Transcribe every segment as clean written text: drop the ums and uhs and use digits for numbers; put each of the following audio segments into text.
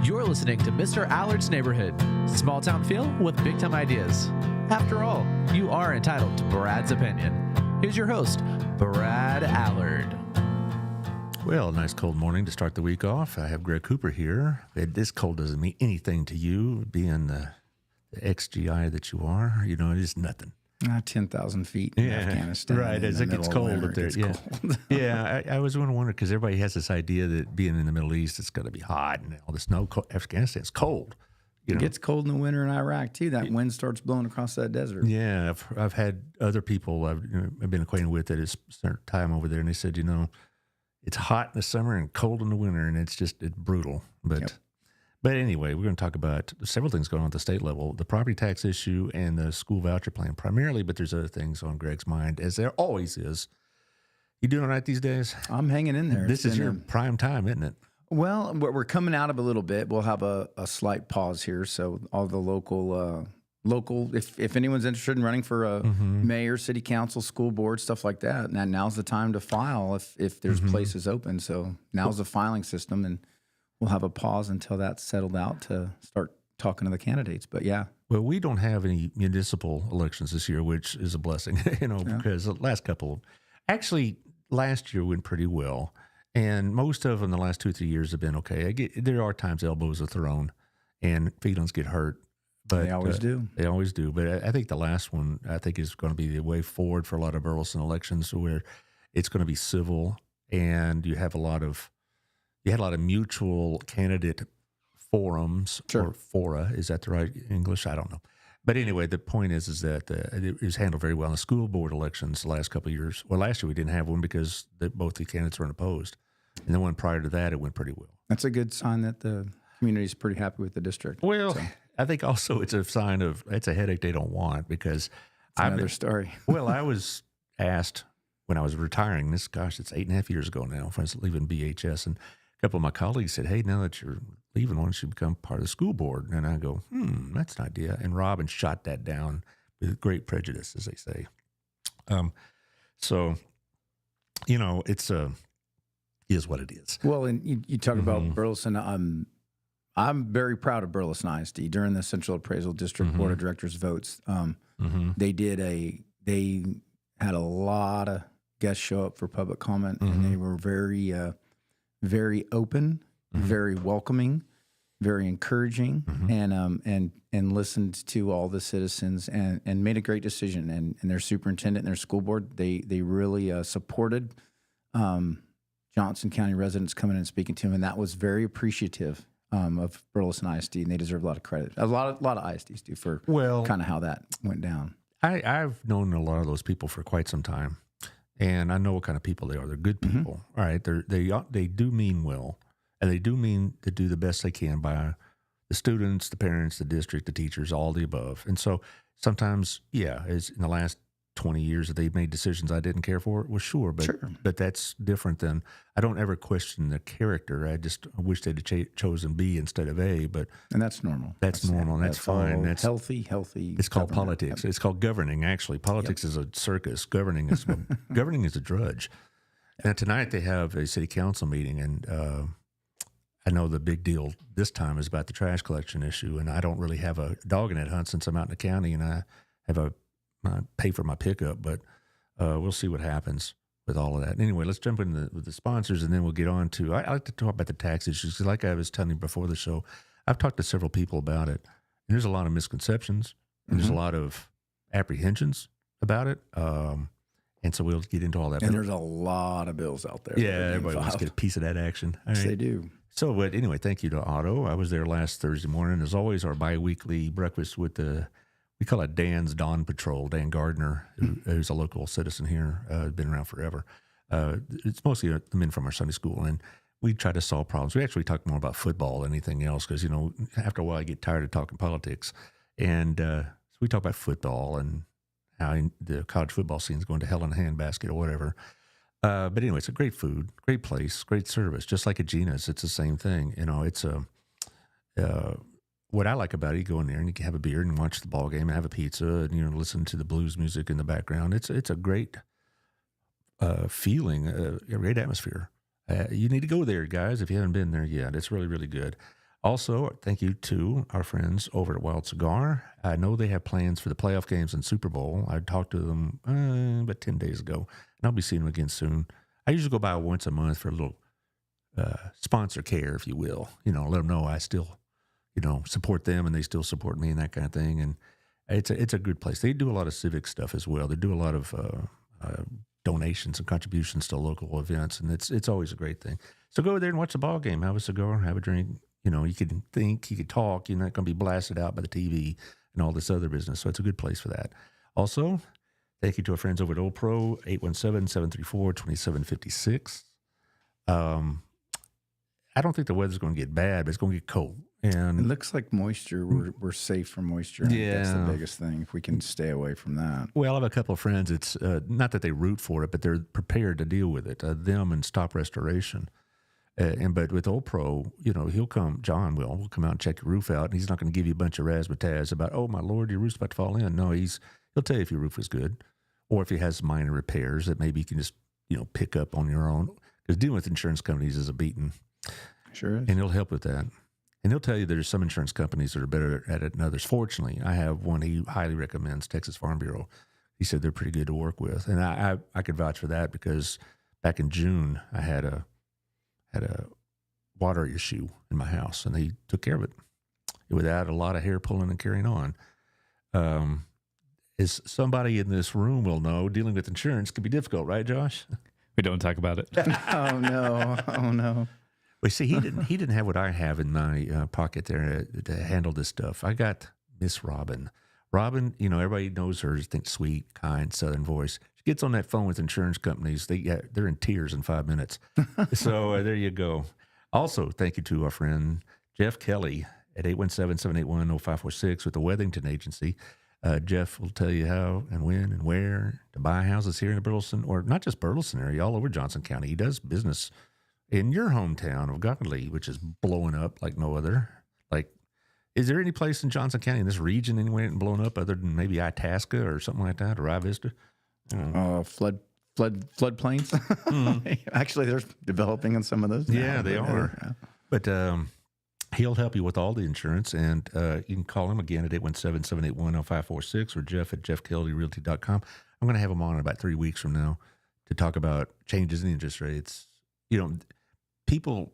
You're listening to Mr. Allard's Neighborhood. Small town feel with big time ideas. After all, you are entitled to Brad's opinion. Here's your host, Brad Allard. Well, nice cold morning to start the week off. I have Greg Cooper here. This cold doesn't mean anything to you, being the XGI that you are. You know, it is nothing. 10,000 feet in Afghanistan. Right, as it gets cold up there. Yeah, I was wondering because everybody has this idea that being in the Middle East, it's going to be hot and all this. No, Afghanistan's cold. It gets cold in the winter in Iraq, too. That wind starts blowing across that desert. Yeah, I've had other people I've been acquainted with that has spent time over there, and they said, it's hot in the summer and cold in the winter, and it's brutal. But anyway, we're going to talk about several things going on at the state level, the property tax issue and the school voucher plan primarily, but there's other things on Greg's mind, as there always is. You doing all right these days? I'm hanging in there. This is your prime time, isn't it? Well, we're coming out of a little bit. We'll have a slight pause here. So all the local, if anyone's interested in running for a mayor, city council, school board, stuff like that, now's the time to file if there's places open. So now's the filing system, and we'll have a pause until that's settled out to start talking to the candidates. But yeah. Well, we don't have any municipal elections this year, which is a blessing, because the last year went pretty well. And most of them the last 2 or 3 years have been okay. There are times elbows are thrown and feelings get hurt. But they always do. They always do. But I think the last one, is going to be the way forward for a lot of Burleson elections, where it's going to be civil and you have a lot of mutual candidate forums or fora. Is that the right English? I don't know. But anyway, the point is that it was handled very well in the school board elections the last couple of years. Well, last year we didn't have one because both the candidates were unopposed. And the one prior to that, it went pretty well. That's a good sign that the community is pretty happy with the district. Well, I think also it's a sign of it's a headache they don't want, because another story. Well, I was asked when I was retiring, it's 8.5 years ago now, when I was leaving BHS, and a couple of my colleagues said, "Hey, now that you're leaving, why don't you become part of the school board?" And I go, that's an idea. And Robin shot that down with great prejudice, as they say. So, it's is what it is. Well, and you talk about Burleson. I'm very proud of Burleson ISD. During the Central Appraisal District Board of Directors votes, they had a lot of guests show up for public comment, and they were very, very open, very welcoming, very encouraging, and listened to all the citizens and made a great decision. And their superintendent and their school board, they really supported Johnson County residents coming in and speaking to them, and that was very appreciative of Burleson ISD, and they deserve a lot of credit. A lot of ISDs do for kind of how that went down. I've known a lot of those people for quite some time, and I know what kind of people they are. They're good people. All right, they do mean well, and they do mean to do the best they can by the students, the parents, the district, the teachers, all the above. And so sometimes, as in the last 20 years that they've made decisions I didn't care for, well, sure, but that's different than, I don't ever question the character. I wish they'd have chosen B instead of A, and that's normal. That's normal, and that's fine. That's healthy. It's called politics. Yep. It's called governing, actually. Politics is a circus. Governing is a drudge. Now, tonight they have a city council meeting, and I know the big deal this time is about the trash collection issue, and I don't really have a dog in that hunt since I'm out in the county, and I pay for my pickup, but we'll see what happens with all of that. Anyway, let's jump in with the sponsors, and then we'll get on to, I like to talk about the tax issues, because like I was telling you before the show, I've talked to several people about it, and there's a lot of misconceptions, and there's a lot of apprehensions about it, and so we'll get into all that. And there's a lot of bills out there. Yeah, everybody wants to get a piece of that action. Yes, they do. So, but anyway, thank you to Otto. I was there last Thursday morning. As always, our bi-weekly breakfast with we call it Dan's Dawn Patrol. Dan Gardner, who's a local citizen here, been around forever. It's mostly the men from our Sunday school, and we try to solve problems. We actually talk more about football than anything else, because, after a while I get tired of talking politics. And so we talk about football and how the college football scene is going to hell in a handbasket or whatever. But anyway, it's a great food, great place, great service, just like at Gina's. It's the same thing. It's what I like about it, you go in there and you can have a beer and watch the ball game and have a pizza and listen to the blues music in the background. It's a great feeling, a great atmosphere. You need to go there, guys, if you haven't been there yet. It's really, really good. Also, thank you to our friends over at Wild Cigar. I know they have plans for the playoff games and Super Bowl. I talked to them about 10 days ago, and I'll be seeing them again soon. I usually go by once a month for a little sponsor care, if you will. Let them know I still, support them and they still support me and that kind of thing. And it's a good place. They do a lot of civic stuff as well. They do a lot of donations and contributions to local events, and it's always a great thing. So go over there and watch the ball game, have a cigar, have a drink. You can think, you can talk. You're not going to be blasted out by the TV and all this other business. So it's a good place for that. Also, thank you to our friends over at Old Pro, 817-734-2756. I don't think the weather's going to get bad, but it's going to get cold. And it looks like moisture. We're safe from moisture. Yeah. That's the biggest thing. If we can stay away from that. Well, I have a couple of friends. It's not that they root for it, but they're prepared to deal with it. Them and Stop Restoration. But with Old Pro, he'll come. John will come out and check your roof out, and he's not going to give you a bunch of razzmatazz about, oh my Lord, your roof's about to fall in. No, he'll tell you if your roof is good, or if he has minor repairs that maybe you can just pick up on your own. Because dealing with insurance companies is a beating. Sure is. And he'll help with that. And he'll tell you there's some insurance companies that are better at it than others. Fortunately, I have one he highly recommends, Texas Farm Bureau. He said they're pretty good to work with, and I could vouch for that because back in June I had a water issue in my house, and they took care of it without a lot of hair pulling and carrying on. As somebody in this room will know, dealing with insurance can be difficult, right, Josh? We don't talk about it. Oh no. Well, see, he didn't have what I have in my pocket there to handle this stuff. I got Miss Robin. Robin, everybody knows her, thinks sweet, kind, Southern voice. She gets on that phone with insurance companies. They're in tears in 5 minutes. So there you go. Also, thank you to our friend Jeff Kelly at 817-781-0546 with the Wethington Agency. Jeff will tell you how and when and where to buy houses here in the Burleson, or not just Burleson area, all over Johnson County. He does business in your hometown of Godley, which is blowing up like no other. Is there any place in Johnson County, in this region anywhere, blowing up other than maybe Itasca or something like that, or Ivista? Floodplains. Mm-hmm. Actually, they're developing in some of those. Yeah, they are. Yeah. But he'll help you with all the insurance, and you can call him again at 817-781-0546 or Jeff at jeffkellyrealty.com. I'm going to have him on in about 3 weeks from now to talk about changes in interest rates. People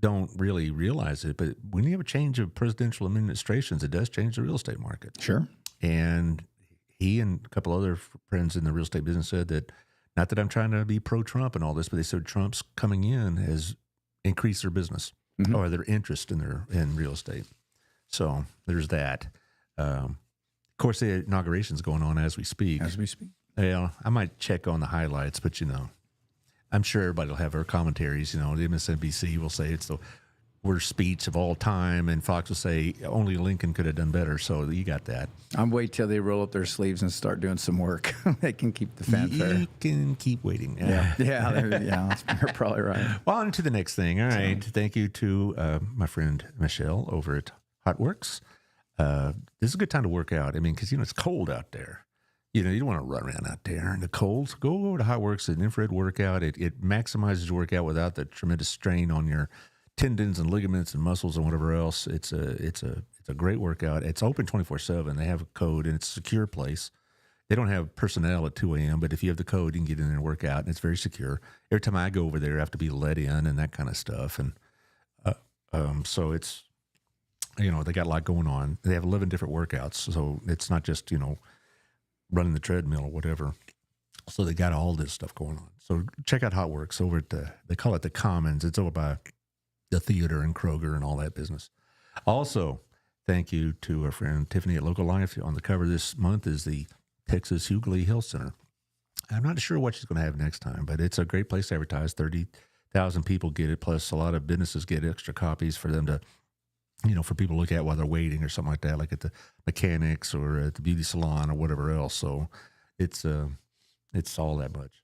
don't really realize it, but when you have a change of presidential administrations, it does change the real estate market. Sure. And he and a couple other friends in the real estate business said that, not that I'm trying to be pro-Trump and all this, but they said Trump's coming in has increased their business or their interest in real estate. So there's that. Of course, the inauguration's going on as we speak. Yeah, I might check on the highlights, but I'm sure everybody will have their commentaries. The MSNBC will say it's the worst speech of all time, and Fox will say only Lincoln could have done better. So you got that. I'm waiting till they roll up their sleeves and start doing some work. They can keep the fanfare. You can keep waiting. Yeah, you're probably right. Well, on to the next thing. All right. Thank you to my friend Michelle over at HotWorks. This is a good time to work out. I mean, because, it's cold out there. You don't want to run around out there in the cold. So go over to HotWorks, an infrared workout. It maximizes your workout without the tremendous strain on your tendons and ligaments and muscles and whatever else. It's a great workout. It's open 24/7. They have a code, and it's a secure place. They don't have personnel at 2 a.m., but if you have the code, you can get in there and work out, and it's very secure. Every time I go over there, I have to be let in and that kind of stuff. And so it's, they got a lot going on. They have 11 different workouts, so it's not just, running the treadmill or whatever. So they got all this stuff going on. So check out HotWorks over at they call it the Commons. It's over by the theater and Kroger and all that business. Also, thank you to our friend Tiffany at Local Life. On the cover this month is the Texas Hughley Health Center. I'm not sure what she's going to have next time, but it's a great place to advertise. 30,000 people get it, plus a lot of businesses get extra copies for them to, for people to look at while they're waiting or something like that, like at the mechanics or at the beauty salon or whatever else. So it's all that much.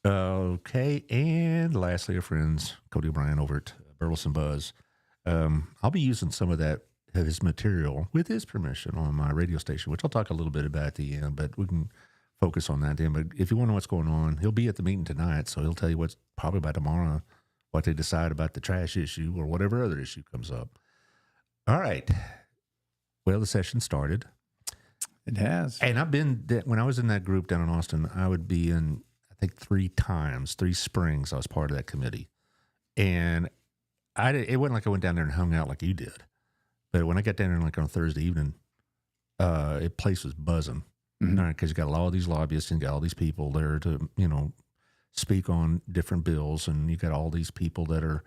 Okay, and lastly, our friends, Cody O'Brien over at Burleson Buzz. I'll be using some of his material with his permission on my radio station, which I'll talk a little bit about at the end, but we can focus on that then. But if you want to know what's going on, he'll be at the meeting tonight, so he'll tell you what's probably by tomorrow, what they decide about the trash issue or whatever other issue comes up. All right. Well, the session started. It has. And when I was in that group down in Austin, I would be in, I think 3 springs, I was part of that committee. And it wasn't like I went down there and hung out like you did. But when I got down there like on a Thursday evening, the place was buzzing. Because you got all these lobbyists and got all these people there to, speak on different bills. And you got all these people that are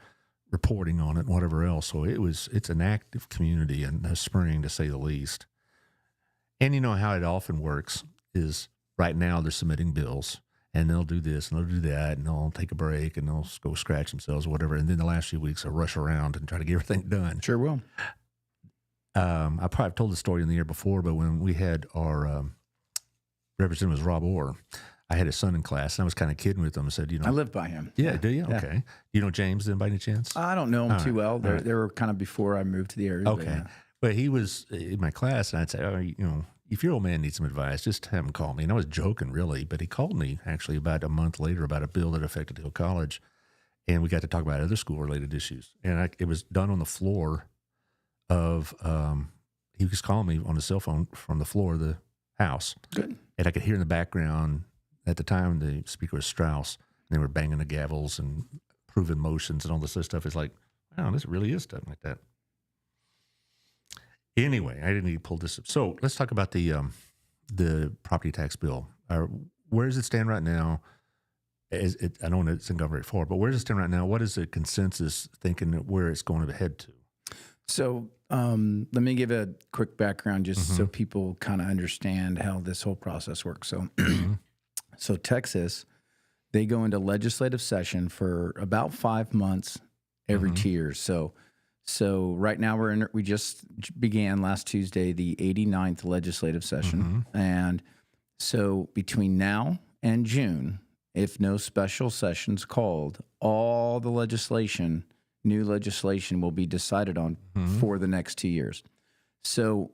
reporting on it and whatever else. So it's an active community in the spring, to say the least. And you know how it often works is right now they're submitting bills and they'll do this and they'll do that and they'll take a break and they'll go scratch themselves or whatever. And then the last few weeks they'll rush around and try to get everything done. Sure will. I probably told the story in the year before, but when we had our representative was Rob Orr, I had his son in class, and I was kind of kidding with him. I said, I live by him. Yeah, do you? Yeah. Okay. You know James then by any chance? I don't know him too well. They right. were kind of before I moved to the area. Okay. But he was in my class, and I'd say, if your old man needs some advice, just have him call me. And I was joking, really, but he called me actually about a month later about a bill that affected Hill College, and we got to talk about other school-related issues. And it was done on the floor of he was calling me on the cell phone from the floor of the house. Good. And I could hear in the background, at the time, the speaker was Strauss. And they were banging the gavels and proving motions and all this other stuff. It's like, wow, this really is done like that. Anyway, I didn't need to pull this up. So let's talk about the property tax bill. Where does it stand right now? I know it's in government for, but where does it stand right now? What is the consensus thinking where it's going to head to? So let me give a quick background just so people kind of understand how this whole process works. So, so Texas, they go into legislative session for about 5 months every 2 years. So right now we just began last Tuesday the 89th legislative session, and so between now and June, if no special sessions called, all the new legislation will be decided on for the next 2 years. So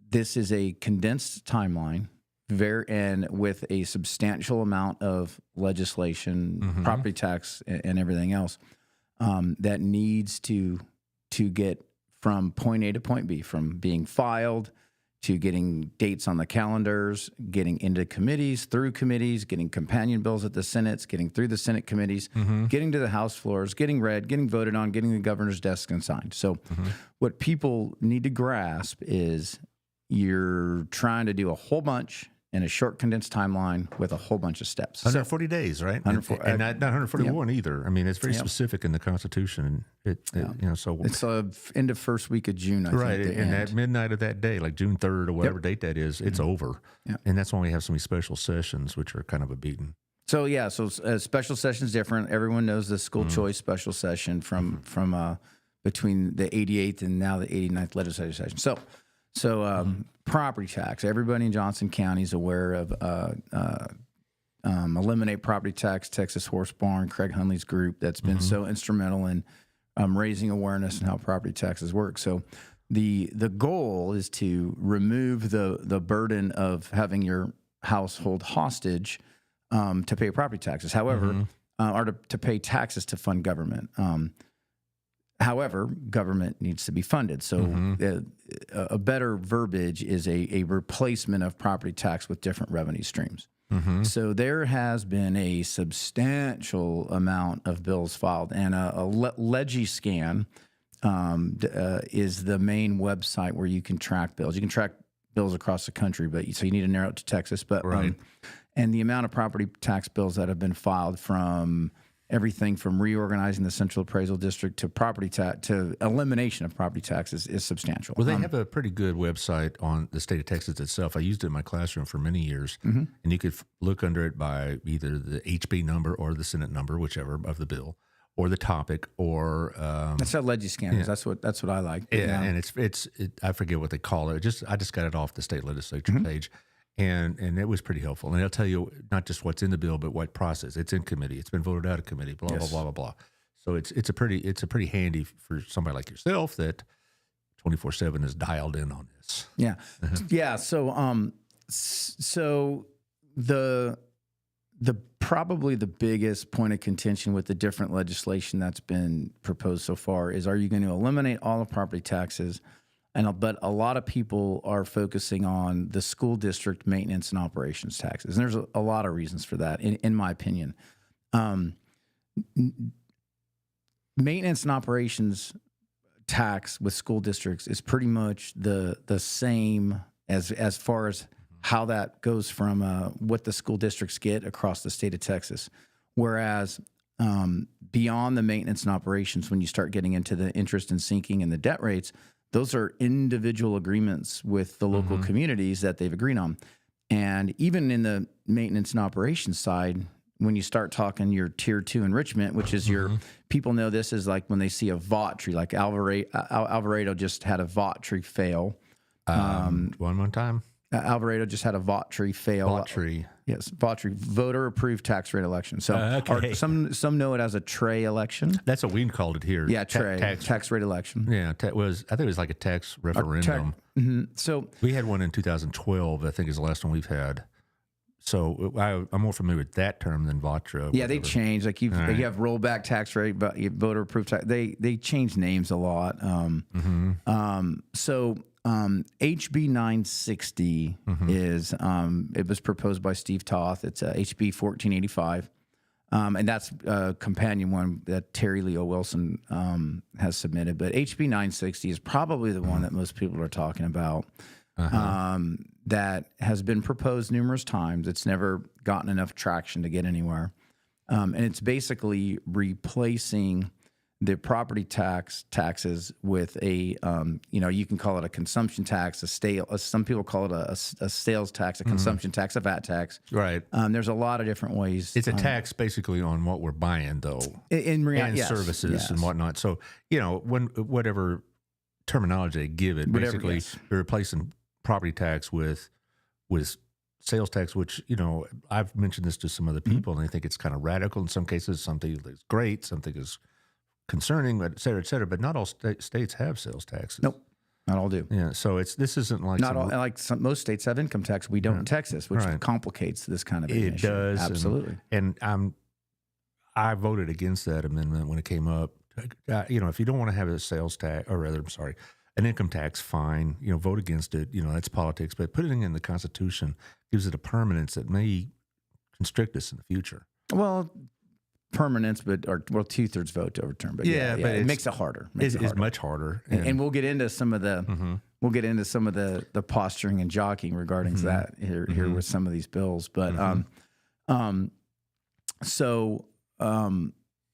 this is a condensed timeline, and with a substantial amount of legislation, property tax, and everything else that needs to get from point A to point B, from being filed to getting dates on the calendars, getting into committees, through committees, getting companion bills at the Senates, getting through the Senate committees, getting to the House floors, getting read, getting voted on, getting the governor's desk and signed. So what people need to grasp is you're trying to do a whole bunch in a short, condensed timeline with a whole bunch of steps. 140 days, right? And not 141 either. I mean, it's very specific in the Constitution. So it's end of first week of June, I right, think. and at midnight of that day, like June 3rd or whatever date that is, it's over. Yep. And that's why we have so many special sessions, which are kind of a beating. So special session is different. Everyone knows the school choice special session from between the 88th and now the 89th legislative session. So property tax. Everybody in Johnson County is aware of Eliminate Property Tax, Texas Horse Barn, Craig Hunley's group that's been so instrumental in raising awareness and how property taxes work. So the goal is to remove the burden of having your household hostage to pay property taxes. However, or to pay taxes to fund government. However, government needs to be funded. So a better verbiage is a replacement of property tax with different revenue streams. So there has been a substantial amount of bills filed, and a LegiScan is the main website where you can track bills. You can track bills across the country, so you need to narrow it to Texas. But and the amount of property tax bills that have been filed, from everything from reorganizing the Central Appraisal District to property tax to elimination of property taxes is substantial. Well, they have a pretty good website on the state of Texas itself. I used it in my classroom for many years, and you could look under it by either the HB number or the Senate number, whichever of the bill, or the topic, or that's how LegiScan is. That's what I like. Yeah, and it's I forget what they call it. I just got it off the state legislature page. And it was pretty helpful. And they'll tell you not just what's in the bill, but what process. It's in committee. It's been voted out of committee, blah, blah, blah, blah, blah. So it's a pretty handy for somebody like yourself that 24/7 is dialed in on this. Yeah. Yeah. So the probably the biggest point of contention with the different legislation that's been proposed so far is, are you going to eliminate all of property taxes? But a lot of people are focusing on the school district maintenance and operations taxes. And there's a lot of reasons for that, in my opinion. Maintenance and operations tax with school districts is pretty much the same as far as how that goes from what the school districts get across the state of Texas. Whereas beyond the maintenance and operations, when you start getting into the interest and sinking and the debt rates, those are individual agreements with the local communities that they've agreed on. And even in the maintenance and operations side, when you start talking your tier 2 enrichment, which is your, people know this is like when they see a VOT tree, like Alvarado just had a VOT tree fail. One more time. Alvarado just had a VOT tree fail. VOT tree. Yes, VOT tree, voter approved tax rate election. So okay. or some know it as a TRE election. That's what we called it here. Yeah, TRE, tax rate election. Yeah, I think it was like a tax referendum. So we had one in 2012. I think is the last one we've had. So I'm more familiar with that term than VOTRA. Yeah, they change. Like you have rollback tax rate, but voter approved tax. They change names a lot. So HB 960 is it was proposed by Steve Toth. It's HB 1485, and that's a companion one that Terry Leo Wilson has submitted. But HB 960 is probably the one that most people are talking about. That has been proposed numerous times. It's never gotten enough traction to get anywhere. And it's basically replacing the property taxes with a, you can call it a consumption tax, some people call it a sales tax, a consumption tax, a VAT tax. Right. There's a lot of different ways. It's a tax basically on what we're buying, though, in reality, and services and whatnot. So, whatever terminology they give it, basically they're replacing property tax with sales tax, which, I've mentioned this to some other people and they think it's kind of radical. In some cases, something is great, something is concerning, et cetera, but not all states have sales taxes. Nope. Not all do. Yeah. So this isn't like most states have income tax. We don't in Texas, which complicates this kind of issue. It does. Absolutely. And I voted against that amendment when it came up. If you don't want to have a sales tax, or rather, I'm sorry, an income tax, fine, vote against it. That's politics, but putting it in the Constitution gives it a permanence that may constrict us in the future. Well, permanence, but 2/3 vote to overturn. But but it makes it harder. It's much harder, and we'll get into some of the the posturing and jockeying regarding that here with some of these bills. But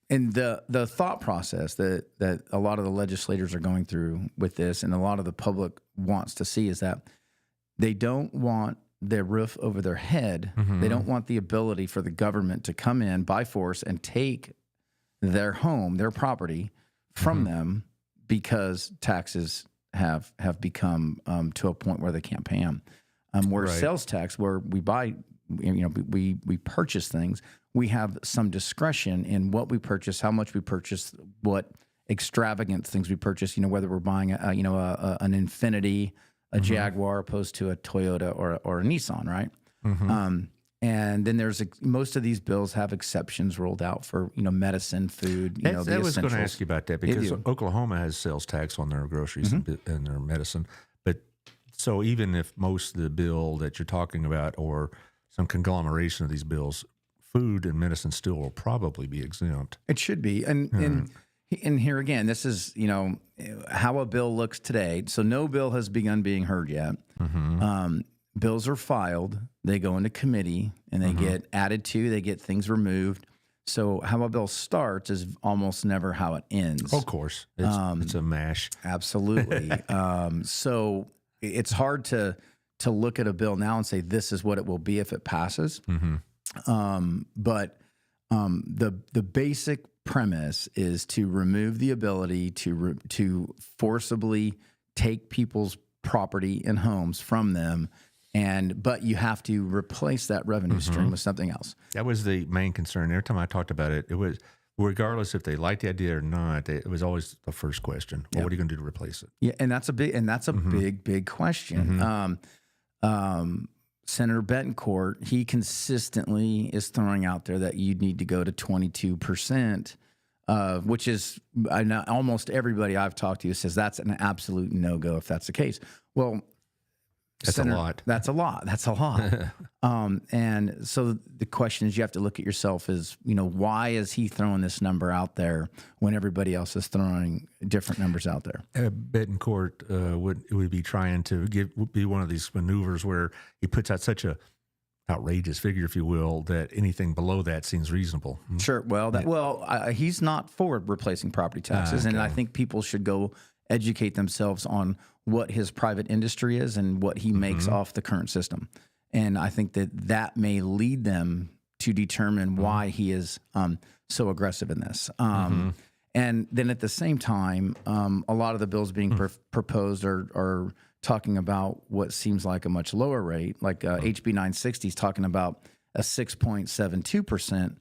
and the thought process that a lot of the legislators are going through with this, and a lot of the public wants to see, is that they don't want their roof over their head. They don't want the ability for the government to come in by force and take their home, their property from them, because taxes have become to a point where they can't pay them. Where sales tax, where we buy, we purchase things, we have some discretion in what we purchase, how much we purchase, what extravagant things we purchase. Whether we're buying an Infiniti, a Jaguar, opposed to a Toyota or a Nissan, right? And then most of these bills have exceptions rolled out for medicine, food. I was going to ask you about that, because Oklahoma has sales tax on their groceries and their medicine. But so even if most of the bill that you're talking about, or some conglomeration of these bills, food and medicine still will probably be exempt. It should be, and here again, this is how a bill looks today. So no bill has begun being heard yet. Bills are filed, they go into committee, and they get added to, they get things removed. So how a bill starts is almost never how it ends. Of course, it's a mash. Absolutely. So it's hard to look at a bill now and say this is what it will be if it passes. But the basic premise is to remove the ability to forcibly take people's property and homes from them, but you have to replace that revenue stream with something else. That was the main concern. Every time I talked about it, it was, regardless if they liked the idea or not, it was always the first question. Well, what are you going to do to replace it? Yeah, and that's a big question. Senator Betancourt, he consistently is throwing out there that you need to go to 22%, which is I know almost everybody I've talked to says that's an absolute no-go if that's the case. Well, That's a lot. That's a lot. That's a lot. And so the question is, you have to look at yourself as, why is he throwing this number out there when everybody else is throwing different numbers out there? Betancourt would be trying to be one of these maneuvers where he puts out such a outrageous figure, if you will, that anything below that seems reasonable. Sure. Well, he's not for replacing property taxes, and I think people should go educate themselves on what his private industry is and what he makes off the current system. And I think that may lead them to determine why he is so aggressive in this. And then at the same time, a lot of the bills being proposed are talking about what seems like a much lower rate, like HB 960 is talking about a 6.72%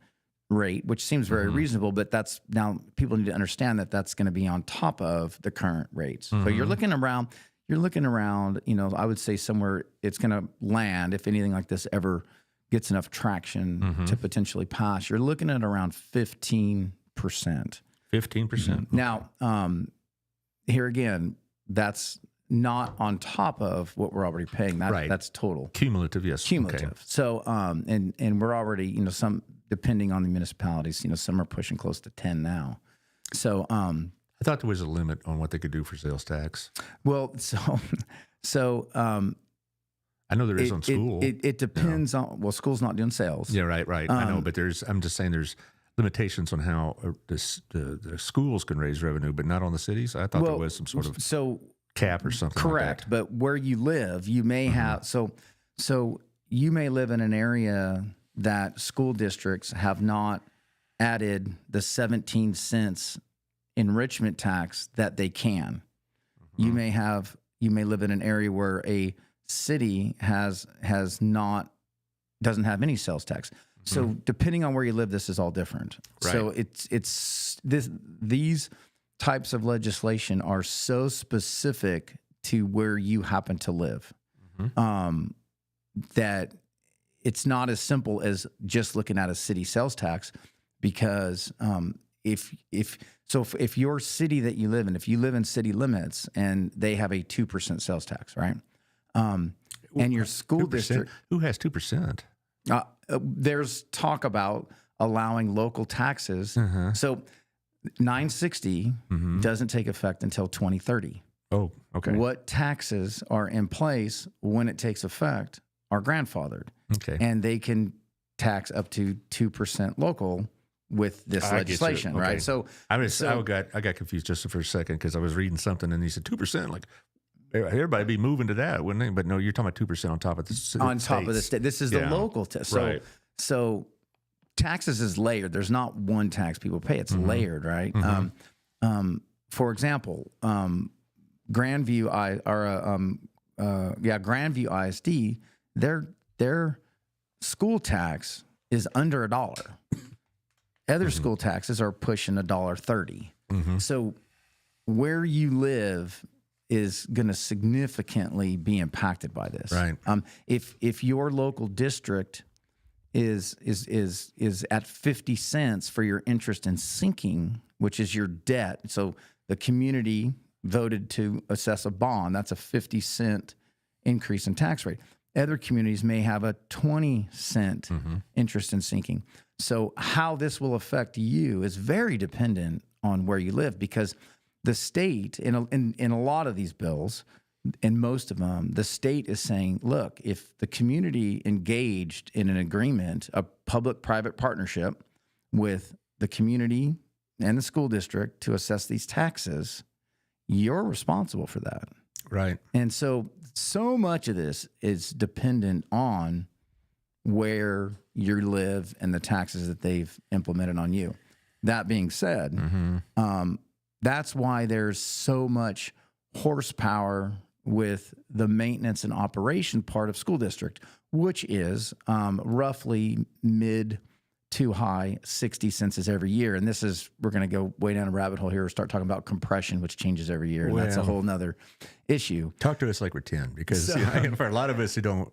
rate, which seems very reasonable, but that's now people need to understand that that's going to be on top of the current rates. So you're looking around, I would say somewhere it's going to land, if anything like this ever gets enough traction to potentially pass, you're looking at around 15%. 15%. Now, here again, that's not on top of what we're already paying. That's total. Cumulative, yes. Cumulative. Okay. So, and we're already, some, depending on the municipalities, some are pushing close to 10 now. So, I thought there was a limit on what they could do for sales tax. Well, so I know there is on school. It depends on, well, school's not doing sales. Yeah, right. I know, but I'm just saying there's limitations on how the schools can raise revenue, but not on the cities. I thought there was some sort of cap or something. Correct, like that. But where you live, you may have so you may live in an area that school districts have not added the 17 cents enrichment tax that they can. You may live in an area where a city doesn't have any sales tax. So depending on where you live, this is all different. Right. So these types of legislation are so specific to where you happen to live, that it's not as simple as just looking at a city sales tax, because if your city that you live in, if you live in city limits and they have a 2% sales tax, right? And your school 2%? district, Who has 2%? there's talk about allowing local taxes. So 960 doesn't take effect until 2030. Oh, okay. What taxes are in place when it takes effect are grandfathered. Okay. And they can tax up to 2% local with this legislation, right? So I got confused just for a second because I was reading something and he said 2%. Like everybody be moving to that, wouldn't they? But no, you're talking about 2% on top of the on top of the state. This is the local tax. So taxes is layered. There's not one tax people pay. It's layered, right? For example, Grandview ISD, their school tax is under $1. Other school taxes are pushing $1.30. So where you live is going to significantly be impacted by this. Right. If your local district is at 50 cents for your interest in sinking, which is your debt, so the community voted to assess a bond, that's a 50-cent increase in tax rate. Other communities may have a 20-cent interest in sinking. So how this will affect you is very dependent on where you live, because the state, in a lot of these bills, in most of them, the state is saying, look, if the community engaged in an agreement, a public-private partnership with the community and the school district to assess these taxes, you're responsible for that. Right. And so much of this is dependent on where you live and the taxes that they've implemented on you. That being said, that's why there's so much horsepower with the maintenance and operation part of school district, which is roughly mid to high 60 census every year. And we're going to go way down a rabbit hole here, start talking about compression, which changes every year. And that's a whole nother issue. Talk to us like we're 10, because for a lot of us who don't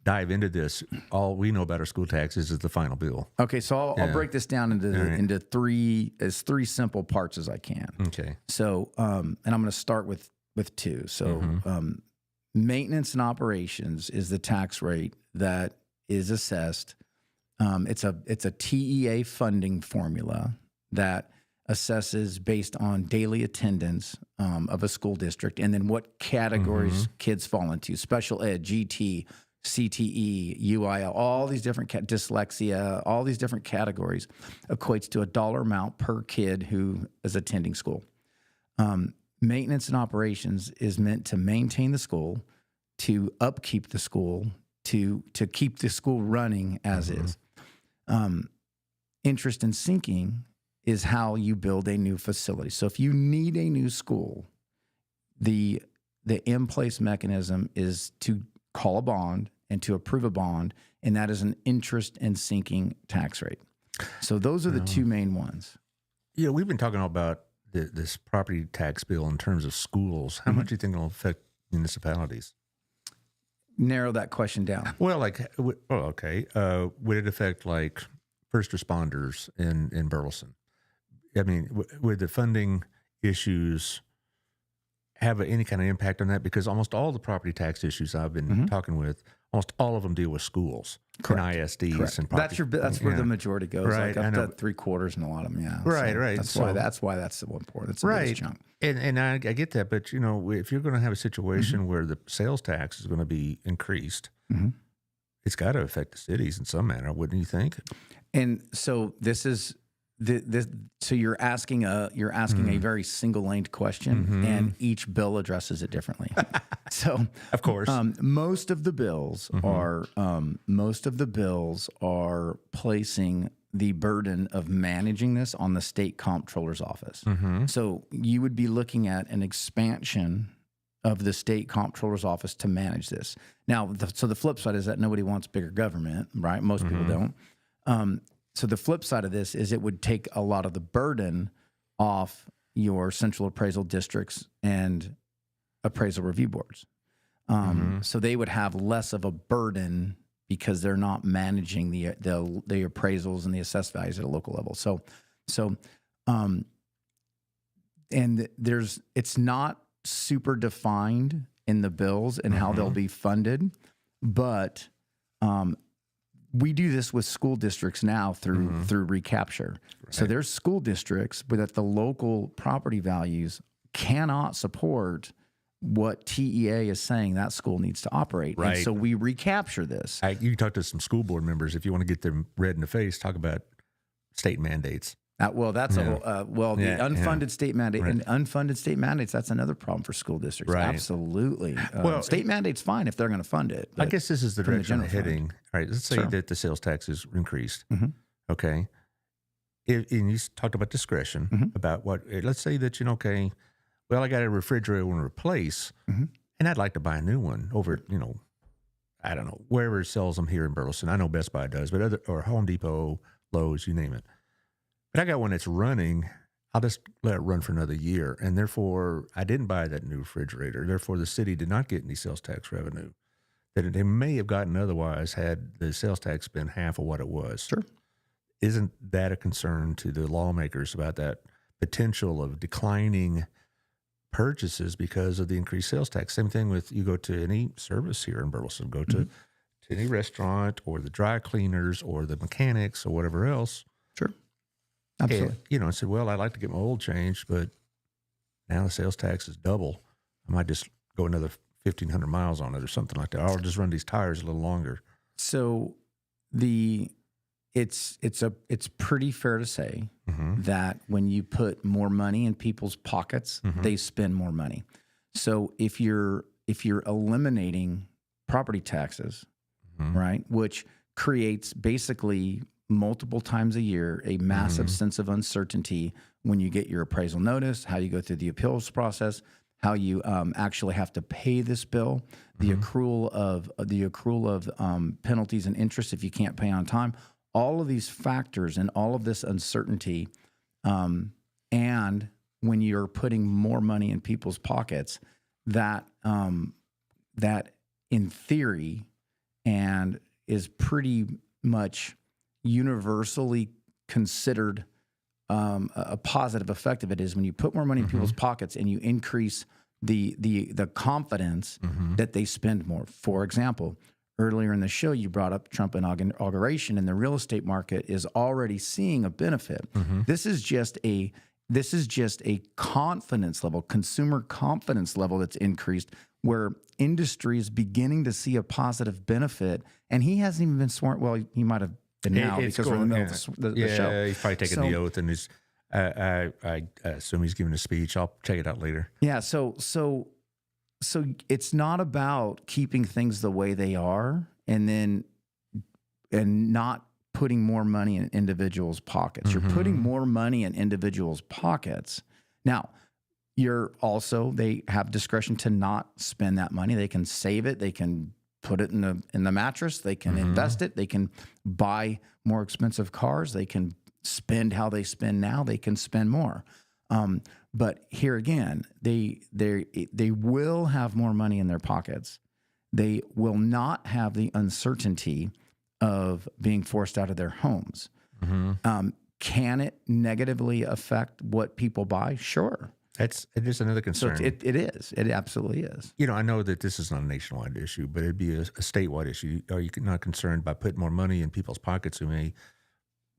dive into this, all we know about our school taxes is the final bill. Okay, so I'll break this down into three simple parts as I can. Okay. So, and I'm going to start with two. So, maintenance and operations is the tax rate that is assessed. It's a TEA funding formula that assesses based on daily attendance of a school district, and then what categories kids fall into: special ed, GT, CTE, UIL, all these different dyslexia, all these different categories equates to a dollar amount per kid who is attending school. Maintenance and operations is meant to maintain the school, to upkeep the school, to keep the school running as is. Interest and sinking is how you build a new facility. So if you need a new school, the in-place mechanism is to call a bond and to approve a bond, and that is an interest and sinking tax rate. So those are the two main ones. Yeah, we've been talking about this property tax bill in terms of schools. How much do you think it'll affect municipalities? Narrow that question down. Well, would it affect like first responders in Burleson? I mean, would the funding issues have any kind of impact on that? Because almost all the property tax issues I've been talking with, almost all of them deal with schools. Correct. And ISDs. Correct. And property, that's where the majority goes. Right. Like up to 3/4 in a lot of them. Yeah. Right. So that's why that's so important. It's the biggest chunk. And I get that, but if you're going to have a situation where the sales tax is going to be increased, it's got to affect the cities in some manner, wouldn't you think? And so this is. So you're asking a very single-laned question, and each bill addresses it differently. So, of course, most of the bills are placing the burden of managing this on the state comptroller's office. So you would be looking at an expansion of the state comptroller's office to manage this. Now, so the flip side is that nobody wants bigger government, right? Most people don't. So the flip side of this is it would take a lot of the burden off your central appraisal districts and appraisal review boards. So they would have less of a burden because they're not managing the appraisals and the assessed values at a local level. And it's not super defined in the bills and how they'll be funded, but we do this with school districts now through recapture. Right. So there's school districts, but that the local property values cannot support what TEA is saying that school needs to operate. Right. And so we recapture this. You can talk to some school board members if you want to get them red in the face. Talk about state mandates. The unfunded state mandate and unfunded state mandates. That's another problem for school districts. Right. Absolutely. State mandate's fine if they're going to fund it. I guess this is the direction we're heading. All right. Let's say that the sales tax is increased. Okay. And you talked about discretion about what. Let's say that I got a refrigerator I want to replace, and I'd like to buy a new one over I don't know, wherever it sells them here in Burleson. I know Best Buy does, but or Home Depot, Lowe's, you name it. But I got one that's running. I'll just let it run for another year. And therefore, I didn't buy that new refrigerator. Therefore, the city did not get any sales tax revenue that they may have gotten otherwise had the sales tax been half of what it was. Sure. Isn't that a concern to the lawmakers about that potential of declining purchases because of the increased sales tax? Same thing with you go to any service here in Burleson, go to any restaurant or the dry cleaners or the mechanics or whatever else. Sure. Absolutely. And, I said, well, I'd like to get my oil changed, but now the sales tax is double. I might just go another 1,500 miles on it or something like that. Or I'll just run these tires a little longer. So it's pretty fair to say that when you put more money in people's pockets, they spend more money. So if you're eliminating property taxes, right, which creates basically multiple times a year a massive sense of uncertainty when you get your appraisal notice, how you go through the appeals process, how you actually have to pay this bill, the accrual of penalties and interest if you can't pay on time. All of these factors and all of this uncertainty, and when you're putting more money in people's pockets, that in theory and is pretty much universally considered a positive effect of it is when you put more money in people's pockets and you increase the confidence that they spend more. For example, earlier in the show, you brought up Trump inauguration, and the real estate market is already seeing a benefit. This is just a confidence level, consumer confidence level that's increased, where industry is beginning to see a positive benefit. And he hasn't even been sworn. Well, he might have been now because we're in the middle of the show. Yeah, he's probably taking the oath, and he's. I assume he's giving a speech. I'll check it out later. Yeah. So it's not about keeping things the way they are and not putting more money in individuals' pockets. You're putting more money in individuals' pockets. Now, they have discretion to not spend that money. They can save it. They can put it in the mattress. They can invest it. They can buy more expensive cars. They can spend how they spend now. They can spend more. But here again, they will have more money in their pockets. They will not have the uncertainty of being forced out of their homes. Can it negatively affect what people buy? Sure. It is another concern. So it is. It absolutely is. I know that this is not a nationwide issue, but it'd be a statewide issue. Are you not concerned by putting more money in people's pockets who may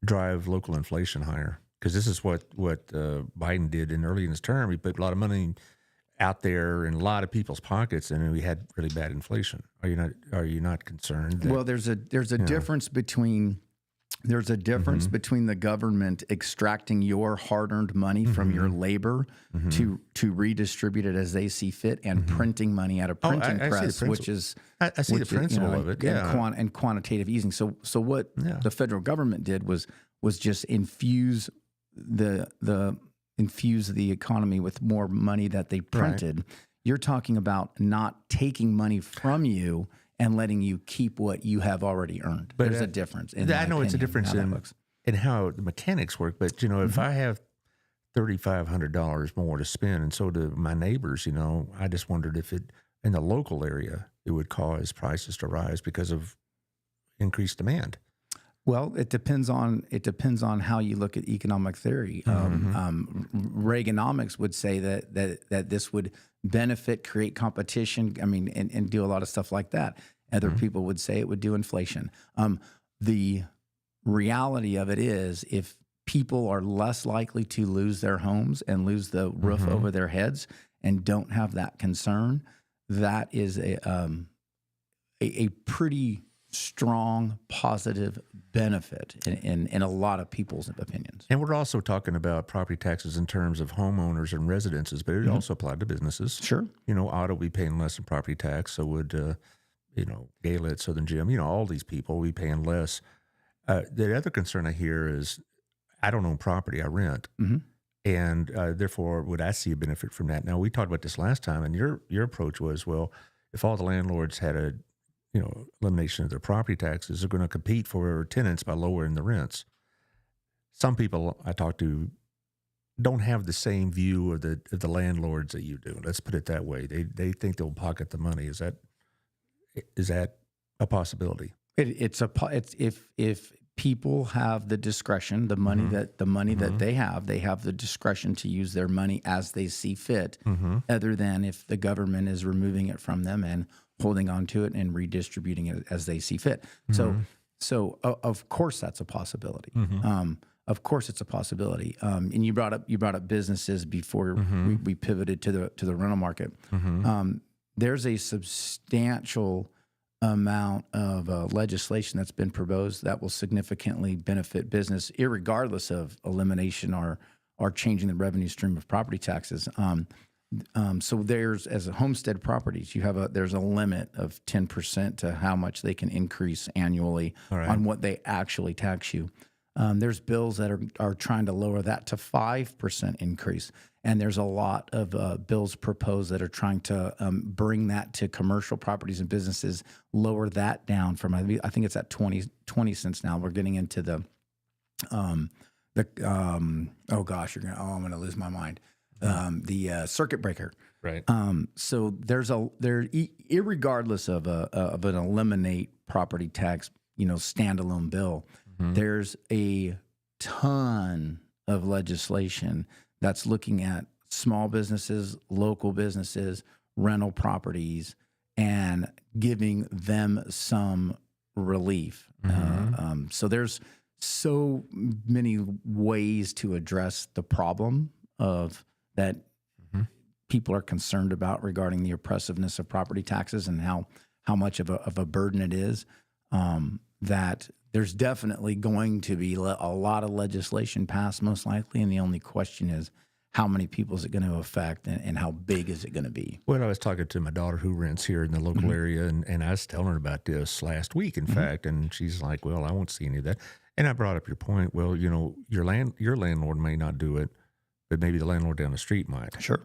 drive local inflation higher? Because this is what Biden did early in his term. He put a lot of money out there in a lot of people's pockets, and we had really bad inflation. Are you not concerned? Well, there's a difference between between the government extracting your hard-earned money from your labor to redistribute it as they see fit, and printing money at a printing press, which is I see the principle of it, and quantitative easing. So what the federal government did was just infuse the economy with more money that they printed. Right. You're talking about not taking money from you and letting you keep what you have already earned. But there's a difference. I know it's a difference in how the mechanics work. But, if I have $3,500 more to spend, and so do my neighbors, I just wondered if in the local area, it would cause prices to rise because of increased demand. Well, it depends on how you look at economic theory. Reaganomics would say that this would benefit, create competition. And do a lot of stuff like that. Other people would say it would do inflation. The reality of it is, if people are less likely to lose their homes and lose the roof over their heads and don't have that concern, that is a pretty strong positive benefit in a lot of people's opinions. And we're also talking about property taxes in terms of homeowners and residences, but it also applied to businesses. Sure. Otto will be paying less in property tax, so would, Gala at Southern Gym, all these people will be paying less. The other concern I hear is, I don't own property, I rent. And therefore, would I see a benefit from that? Now, we talked about this last time, and your approach was, well, if all the landlords had elimination of their property taxes, are going to compete for tenants by lowering the rents. Some people I talk to don't have the same view of the landlords that you do. Let's put it that way. They think they'll pocket the money. Is that a possibility? It's if people have the discretion, the money that they have the discretion to use their money as they see fit, other than if the government is removing it from them and holding on to it and redistributing it as they see fit. So of course that's a possibility. Of course it's a possibility. And you brought up businesses before we pivoted to the rental market. There's a substantial amount of legislation that's been proposed that will significantly benefit business, irregardless of elimination or changing the revenue stream of property taxes. So there's, as a homestead properties, there's a limit of 10% to how much they can increase annually on what they actually tax you. There's bills that are trying to lower that to 5% increase. And there's a lot of bills proposed that are trying to bring that to commercial properties and businesses, lower that down from, I think it's at 20 cents now. We're getting into I'm going to lose my mind. the circuit breaker. Right. So irregardless of an eliminate property tax, standalone bill, there's a ton of legislation that's looking at small businesses, local businesses, rental properties, and giving them some relief. So there's so many ways to address the problem of that people are concerned about regarding the oppressiveness of property taxes and how much of a burden it is, that there's definitely going to be a lot of legislation passed most likely. And the only question is, how many people is it going to affect and how big is it going to be? Well, I was talking to my daughter who rents here in the local area, and I was telling her about this last week, in fact, and she's like, well, I won't see any of that. And I brought up your point. Well, your landlord may not do it, but maybe the landlord down the street might. Sure.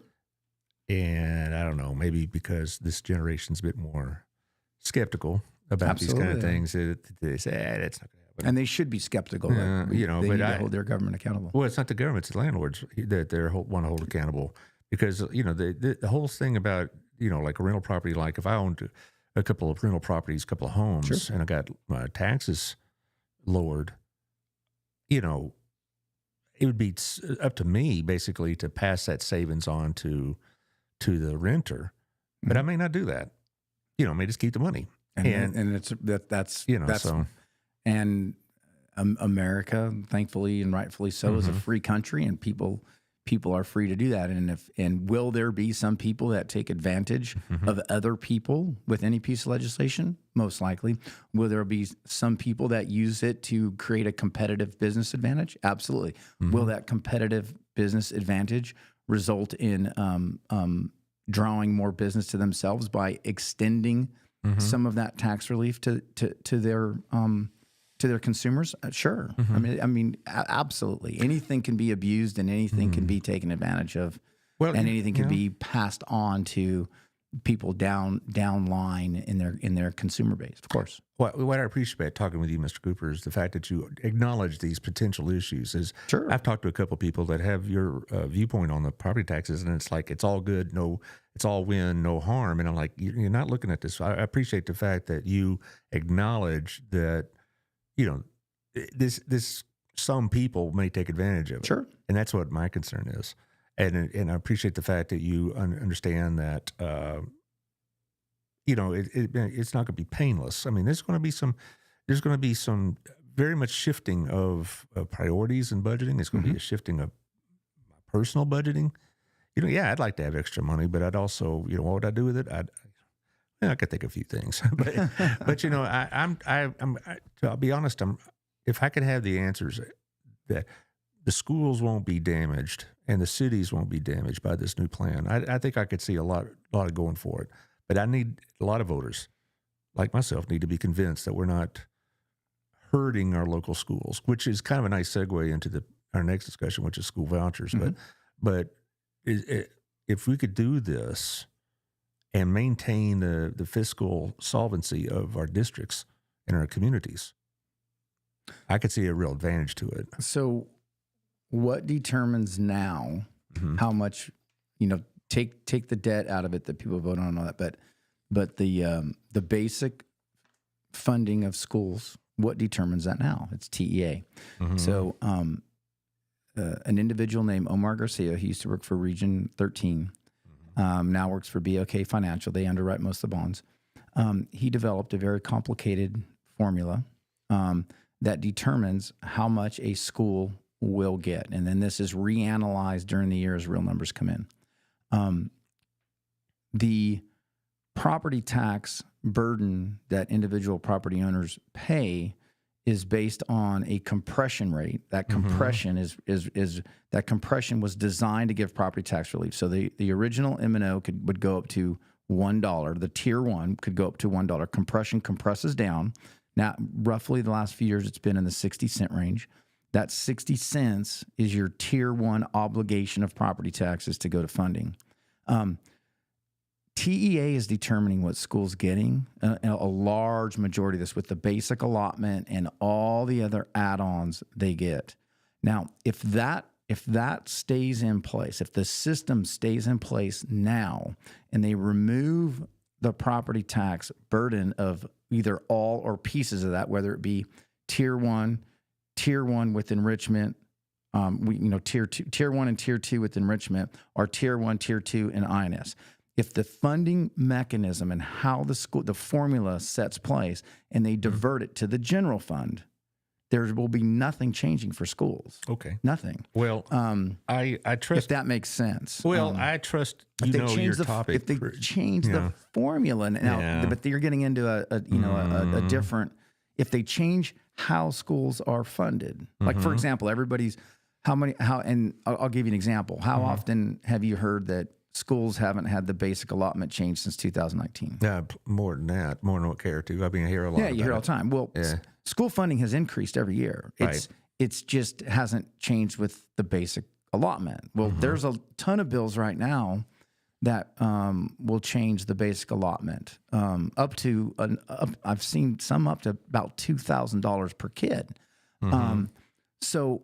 And I don't know, maybe because this generation's a bit more skeptical about these kind of things, they say, that's not going to happen. And they should be skeptical. They need to hold their government accountable. Well, it's not the government, it's the landlords that they want to hold accountable. Because, the whole thing about, like a rental property, like if I owned a couple of rental properties, a couple of homes, and I got my taxes lowered, it would be up to me basically to pass that savings on to the renter, but I may not do that. I may just keep the money, and that's so. And America, thankfully and rightfully so, is a free country, and people are free to do that. And will there be some people that take advantage of other people with any piece of legislation? Most likely. Will there be some people that use it to create a competitive business advantage? Absolutely. Will that competitive business advantage result in drawing more business to themselves by extending some of that tax relief to their consumers? Sure. I mean, absolutely. Anything can be abused and anything can be taken advantage of, and anything can be passed on to people down line in their consumer base. Of course. What I appreciate talking with you, Mr. Cooper, is the fact that you acknowledge these potential issues. I've talked to a couple of people that have your viewpoint on the property taxes, and it's like it's all good, it's all win, no harm. And I'm like, you're not looking at this. I appreciate the fact that you acknowledge that. This some people may take advantage of it. Sure. And that's what my concern is. And I appreciate the fact that you understand that, it's not going to be painless. I mean, there's going to be some very much shifting of priorities in budgeting. There's going to be a shifting of my personal budgeting. I'd like to have extra money, but I'd also, what would I do with it? I could think of a few things, but I'll be honest. If I could have the answers that the schools won't be damaged and the cities won't be damaged by this new plan, I think I could see a lot of going for it. But I need a lot of voters, like myself, need to be convinced that we're not hurting our local schools, which is kind of a nice segue into our next discussion, which is school vouchers. But if we could do this and maintain the fiscal solvency of our districts and our communities, I could see a real advantage to it. So what determines now how much, take the debt out of it that people vote on and all that, but the basic funding of schools, what determines that now? It's TEA. So an individual named Omar Garcia, he used to work for Region 13, now works for BOK Financial. They underwrite most of the bonds. He developed a very complicated formula that determines how much a school will get. And then this is reanalyzed during the year as real numbers come in. The property tax burden that individual property owners pay is based on a compression rate. That compression that compression was designed to give property tax relief. So the original M&O would go up to $1. The tier 1 could go up to $1. Compression compresses down. Now, roughly the last few years, it's been in the 60-cent range. That 60 cents is your tier 1 obligation of property taxes to go to funding. TEA is determining what school's getting, a large majority of this with the basic allotment and all the other add-ons they get. Now, if if that stays in place, if the system stays in place now, and they remove the property tax burden of either all or pieces of that, whether it be tier one with enrichment, tier one and tier two with enrichment, or tier one, tier two in INS. If the funding mechanism and how the formula sets place, and they divert it to the general fund, there will be nothing changing for schools. Okay. Nothing. Well, I trust if that makes sense. Well, I trust your topic. If they change the formula now, but you're getting into a different. If they change how schools are funded, like for example, and I'll give you an example. How often have you heard that schools haven't had the basic allotment change since 2019? Yeah, more than that, more than what care to. I mean, I hear a lot. Yeah, you hear all the time. Well, school funding has increased every year. It's just hasn't changed with the basic allotment. Well, there's a ton of bills right now that will change the basic allotment up to I've seen some up to about $2,000 per kid. So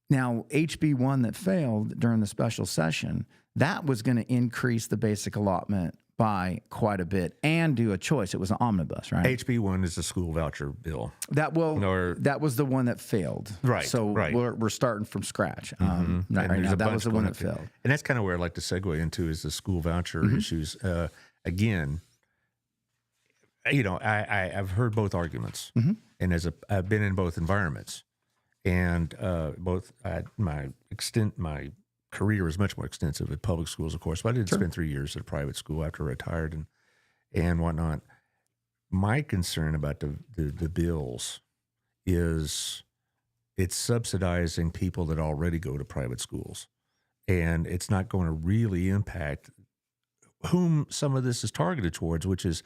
now HB1 that failed during the special session, that was going to increase the basic allotment by quite a bit and do a choice. It was an omnibus, right? HB1 is the school voucher bill. That was the one that failed. Right. So we're starting from scratch. Right now, that was the one that failed. And that's kind of where I'd like to segue into is the school voucher issues. Again, I've heard both arguments, and I've been in both environments, and my career was much more extensive at public schools, of course, but I did spend 3 years at a private school after I retired and whatnot. My concern about the bills is it's subsidizing people that already go to private schools, and it's not going to really impact whom some of this is targeted towards, which is,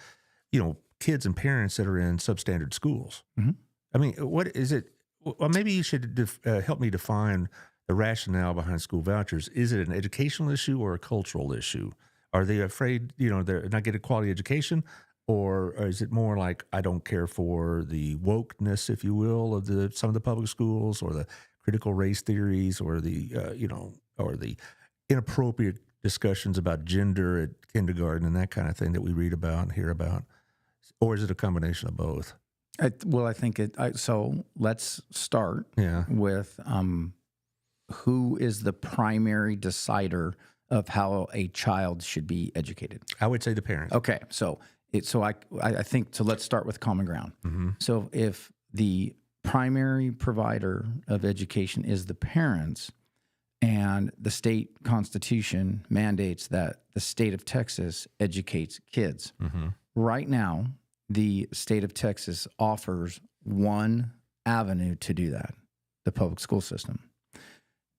kids and parents that are in substandard schools. I mean, what is it? Well, maybe you should help me define the rationale behind school vouchers. Is it an educational issue or a cultural issue? Are they afraid, they're not getting quality education? Or is it more like, I don't care for the wokeness, if you will, of some of the public schools, or the critical race theories, or the, or the inappropriate discussions about gender at kindergarten and that kind of thing that we read about and hear about? Or is it a combination of both? I think so let's start with who is the primary decider of how a child should be educated? I would say the parents. Okay, I think let's start with common ground. So if the primary provider of education is the parents, and the state constitution mandates that the state of Texas educates kids, right now the state of Texas offers one avenue to do that: the public school system.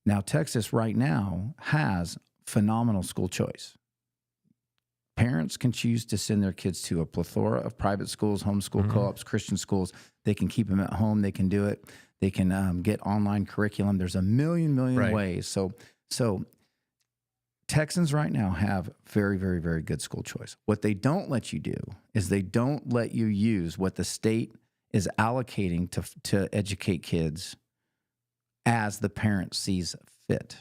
Now, Texas right now has phenomenal school choice. Parents can choose to send their kids to a plethora of private schools, homeschool co-ops, Christian schools. They can keep them at home. They can do it. They can get online curriculum. There's a million ways. So Texans right now have very, very, very good school choice. What they don't let you do is they don't let you use what the state is allocating to educate kids as the parent sees fit.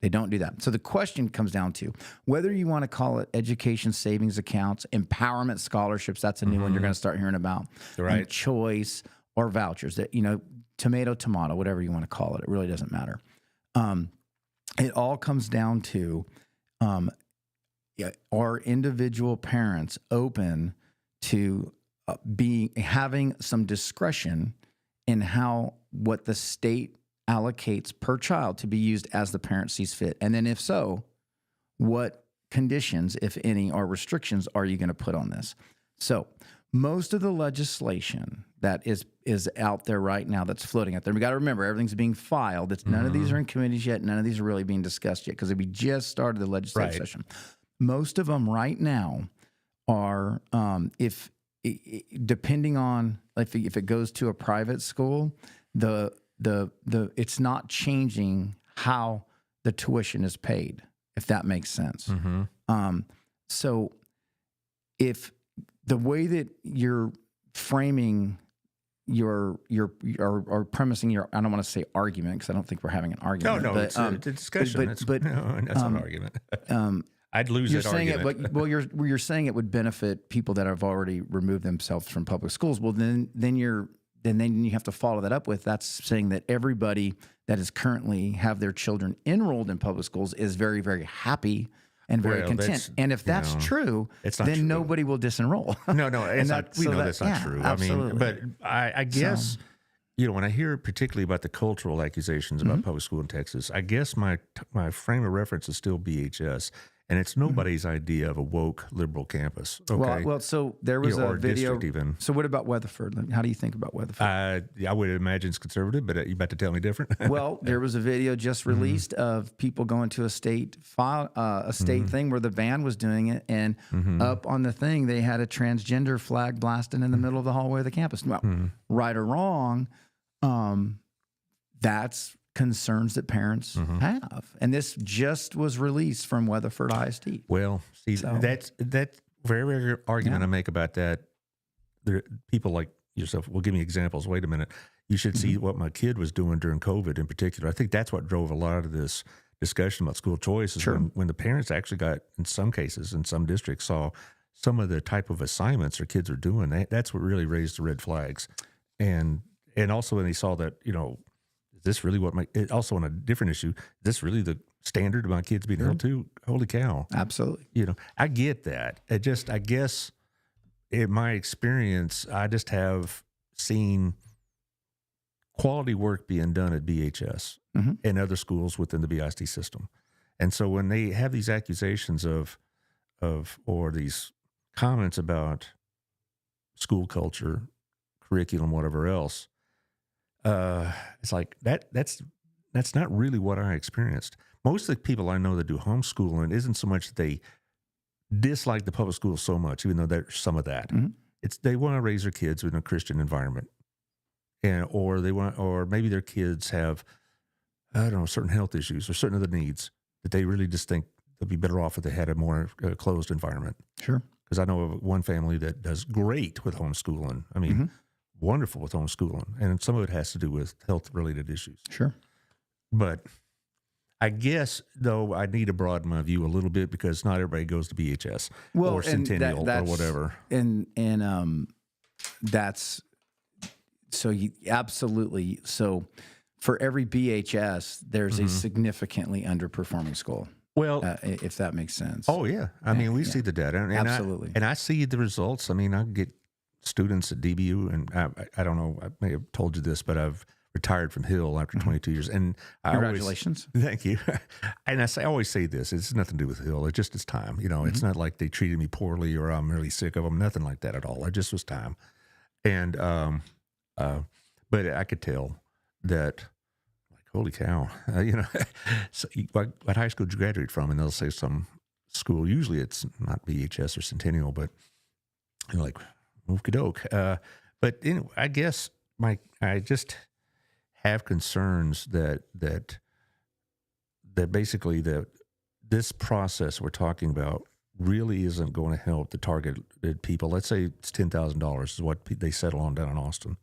They don't do that. So the question comes down to whether you want to call it education savings accounts, empowerment scholarships. That's a new one you're going to start hearing about. Right. And choice or vouchers. That tomato, whatever you want to call it. It really doesn't matter. It all comes down to are individual parents open to having some discretion in what the state allocates per child to be used as the parent sees fit? And then if so, what conditions, if any, or restrictions are you going to put on this? So most of the legislation that is out there right now that's floating out there, we got to remember everything's being filed. None of these are in committees yet. None of these are really being discussed yet because we just started the legislative session. Most of them right now are, depending on if it goes to a private school, it's not changing how the tuition is paid, if that makes sense. So if the way that you're framing you're premising your, I don't want to say argument because I don't think we're having an argument. No, but, it's a discussion. but no, that's an argument. I'd lose you're that saying argument. it, but you're saying it would benefit people that have already removed themselves from public schools. Well, then you have to follow that up with that's saying that everybody that is currently have their children enrolled in public schools is very, very happy and very content. And if that's true, then true. nobody will disenroll. No, it's not. We know that's not true. Absolutely. I mean, but I guess when I hear particularly about the cultural accusations about public school in Texas, I guess my frame of reference is still BHS. And it's nobody's idea of a woke liberal campus. Okay. Well, so there was a video. Even. So what about Weatherford? How do you think about Weatherford? I would imagine it's conservative, but you're about to tell me different. Well, there was a video just released of people going to a state thing where the band was doing it, and up on the thing they had a transgender flag blasting in the middle of the hallway of the campus. Well, right or wrong, that's concerns that parents have, and this just was released from Weatherford ISD. Well, see, that's very argument I make about that. There, people like yourself will give me examples. Wait a minute, you should see what my kid was doing during COVID in particular. I think that's what drove a lot of this discussion about school choice. Is when the parents actually got, in some cases, in some districts, saw some of the type of assignments their kids are doing. That's what really raised the red flags, and also when they saw that this really also on a different issue, is this really the standard of my kids being held to? Holy cow. Absolutely. I get that. I guess in my experience, I just have seen quality work being done at BHS and other schools within the BISD system. And so when they have these accusations or these comments about school culture, curriculum, whatever else, it's like that's not really what I experienced. Most of the people I know that do homeschooling isn't so much that they dislike the public schools so much, even though there's some of that. It's they want to raise their kids in a Christian environment, or maybe their kids have, I don't know, certain health issues or certain other needs that they really just think they'd be better off if they had a more closed environment. Sure. Because I know of one family that does great with homeschooling. I mean, wonderful with homeschooling, and some of it has to do with health-related issues. Sure. But I guess, though, I need to broaden my view a little bit because not everybody goes to BHS or Centennial or whatever. And that's so absolutely. So for every BHS, there's a significantly underperforming school. Well, if that makes sense. Oh yeah, I mean we see the data, and absolutely, I see the results. I mean, I get students at DBU, and I don't know, I may have told you this, but I've retired from Hill after 22 years. And congratulations. Thank you. And I always say this, it's nothing to do with Hill. It's time. It's not like they treated me poorly or I'm really sick of them. Nothing like that at all. It just was time. And, but I could tell that, like, holy cow, so what high school did you graduate from? And they'll say some school, usually it's not BHS or Centennial, but you're like, okie doke. But anyway, I guess I just have concerns that basically that this process we're talking about really isn't going to help the targeted people. Let's say it's $10,000 is what they settle on down in Austin.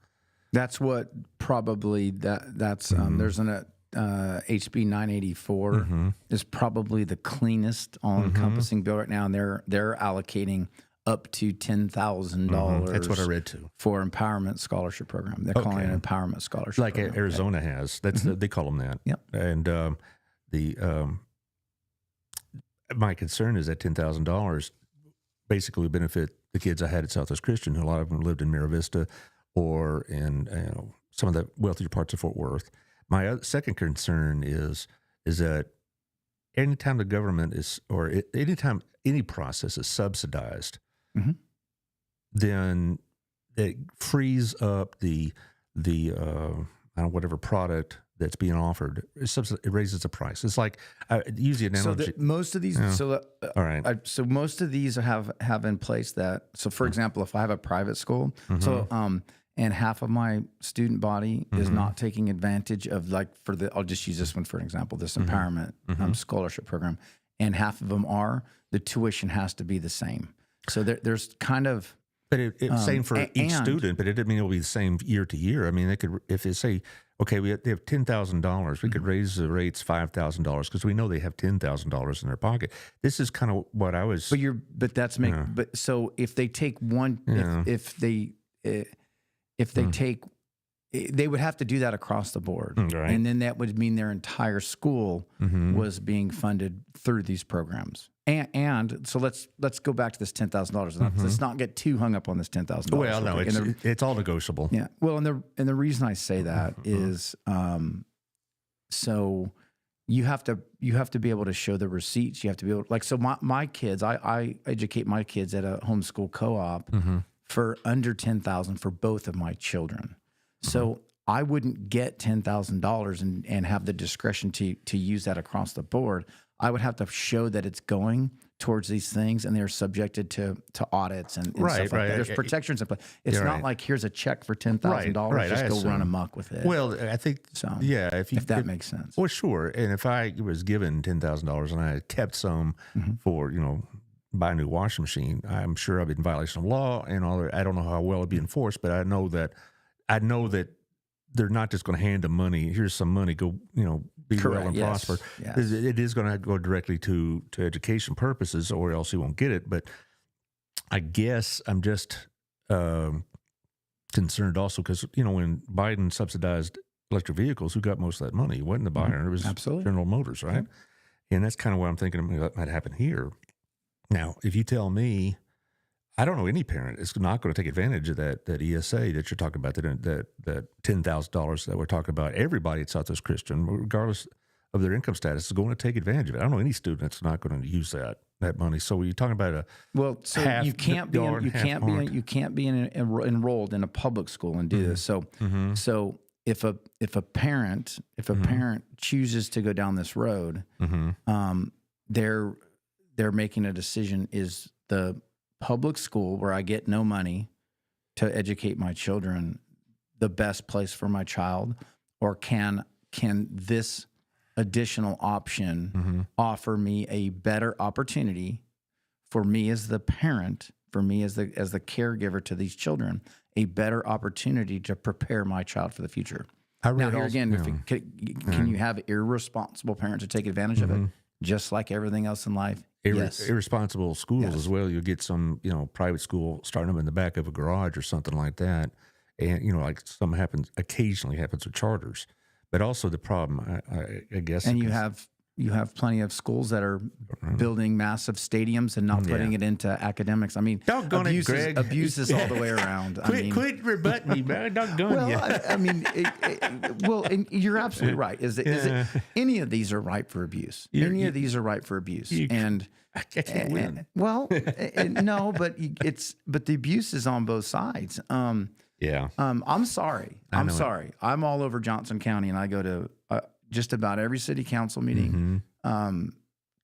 That's what probably that's there's an HB 984 is probably the cleanest all-encompassing bill right now, and they're allocating up to $10,000. That's what I read too. For empowerment scholarship program. They're calling it an empowerment scholarship like program. Arizona has. That's they call them that. Yep. And my concern is that $10,000 basically would benefit the kids I had at Southwest Christian, who a lot of them lived in Mira Vista or in some of the wealthier parts of Fort Worth. My second concern is that anytime the government is, or anytime any process is subsidized, then it frees up the I don't know, whatever product that's being offered. It raises the price. It's like use the analogy. So most of these, all right. So most of these have in place that. So for example, if I have a private school, and half of my student body is not taking advantage of I'll just use this one for an example, this empowerment scholarship program, and half of them are, the tuition has to be the same. So there's kind of But it's same for each student, but it didn't mean it'll be the same year to year. I mean, they could, if they say, okay, they have $10,000, we could raise the rates $5,000 because we know they have $10,000 in their pocket. This is kind of what I was. But that's make. Yeah. But so if they take one, Yeah. if they take, they would have to do that across the board, Right. and then that would mean their entire school was being funded through these programs. And so let's go back to this $10,000. Let's not get too hung up on this $10,000. Well, no, it's all negotiable. Yeah. Well, and the reason I say that is, so you have to be able to show the receipts. You have to be able, like, so my kids, I educate my kids at a homeschool co-op for under $10,000 for both of my children. So I wouldn't get $10,000 and have the discretion to use that across the board. I would have to show that it's going towards these things, and they're subjected to audits and stuff like that. There's protections in place. It's not like here's a check for $10,000. Just go run amok with it. Well, I think so. Yeah, if that makes sense. Well, sure. And if I was given $10,000 and I had kept some for buy a new washing machine, I'm sure I'd be in violation of law and all that. I don't know how well it'd be enforced, but I know that they're not just going to hand them money. Here's some money. Go, be well and prosper. Yes. It is going to go directly to education purposes, or else you won't get it. But I guess I'm just concerned also because when Biden subsidized electric vehicles, who got most of that money? It wasn't the buyer. It was Absolutely. General Motors, right? And that's kind of what I'm thinking might happen here. Now, if you tell me, I don't know any parent is not going to take advantage of that ESA that you're talking about, that $10,000 that we're talking about. Everybody at Southwest Christian, regardless of their income status, is going to take advantage of it. I don't know any student that's not going to use that money. So you're talking about you can't be enrolled in a public school and do this. So if a parent chooses to go down this road, they're making a decision: is the public school where I get no money to educate my children the best place for my child, or can this additional option offer me a better opportunity for me as the parent, for me as the caregiver to these children, a better opportunity to prepare my child for the future? Now, here again, can you have irresponsible parents to take advantage of it, just like everything else in life? Yes. Irresponsible schools as well. You'll get some, private school starting them in the back of a garage or something like that. And, like some occasionally happens with charters. But also the problem, I guess. And you have plenty of schools that are building massive stadiums and not putting it into academics. I mean, abuse is all the way around. Quit rebutting me, man. Doggone you. And you're absolutely right. Is it any of these are ripe for abuse? Any of these are ripe for abuse. I can't win. No, but the abuse is on both sides. I'm sorry. I'm all over Johnson County, and I go to just about every city council meeting,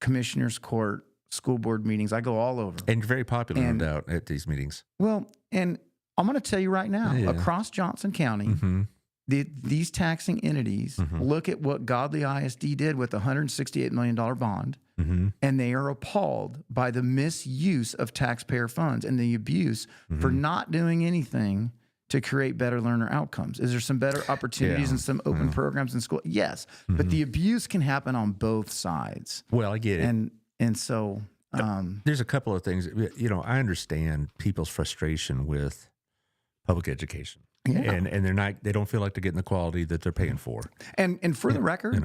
commissioner's court, school board meetings. I go all over. And you're very popular, no doubt, at these meetings. Well, and I'm going to tell you right now, across Johnson County, these taxing entities look at what Godly ISD did with a $168 million bond, and they are appalled by the misuse of taxpayer funds and the abuse for not doing anything to create better learner outcomes. Is there some better opportunities and some open programs in school? Yes, but the abuse can happen on both sides. Well, I get it. And so there's a couple of things. I understand people's frustration with public education. Yeah. And they don't feel like they're getting the quality that they're paying for. And for the record,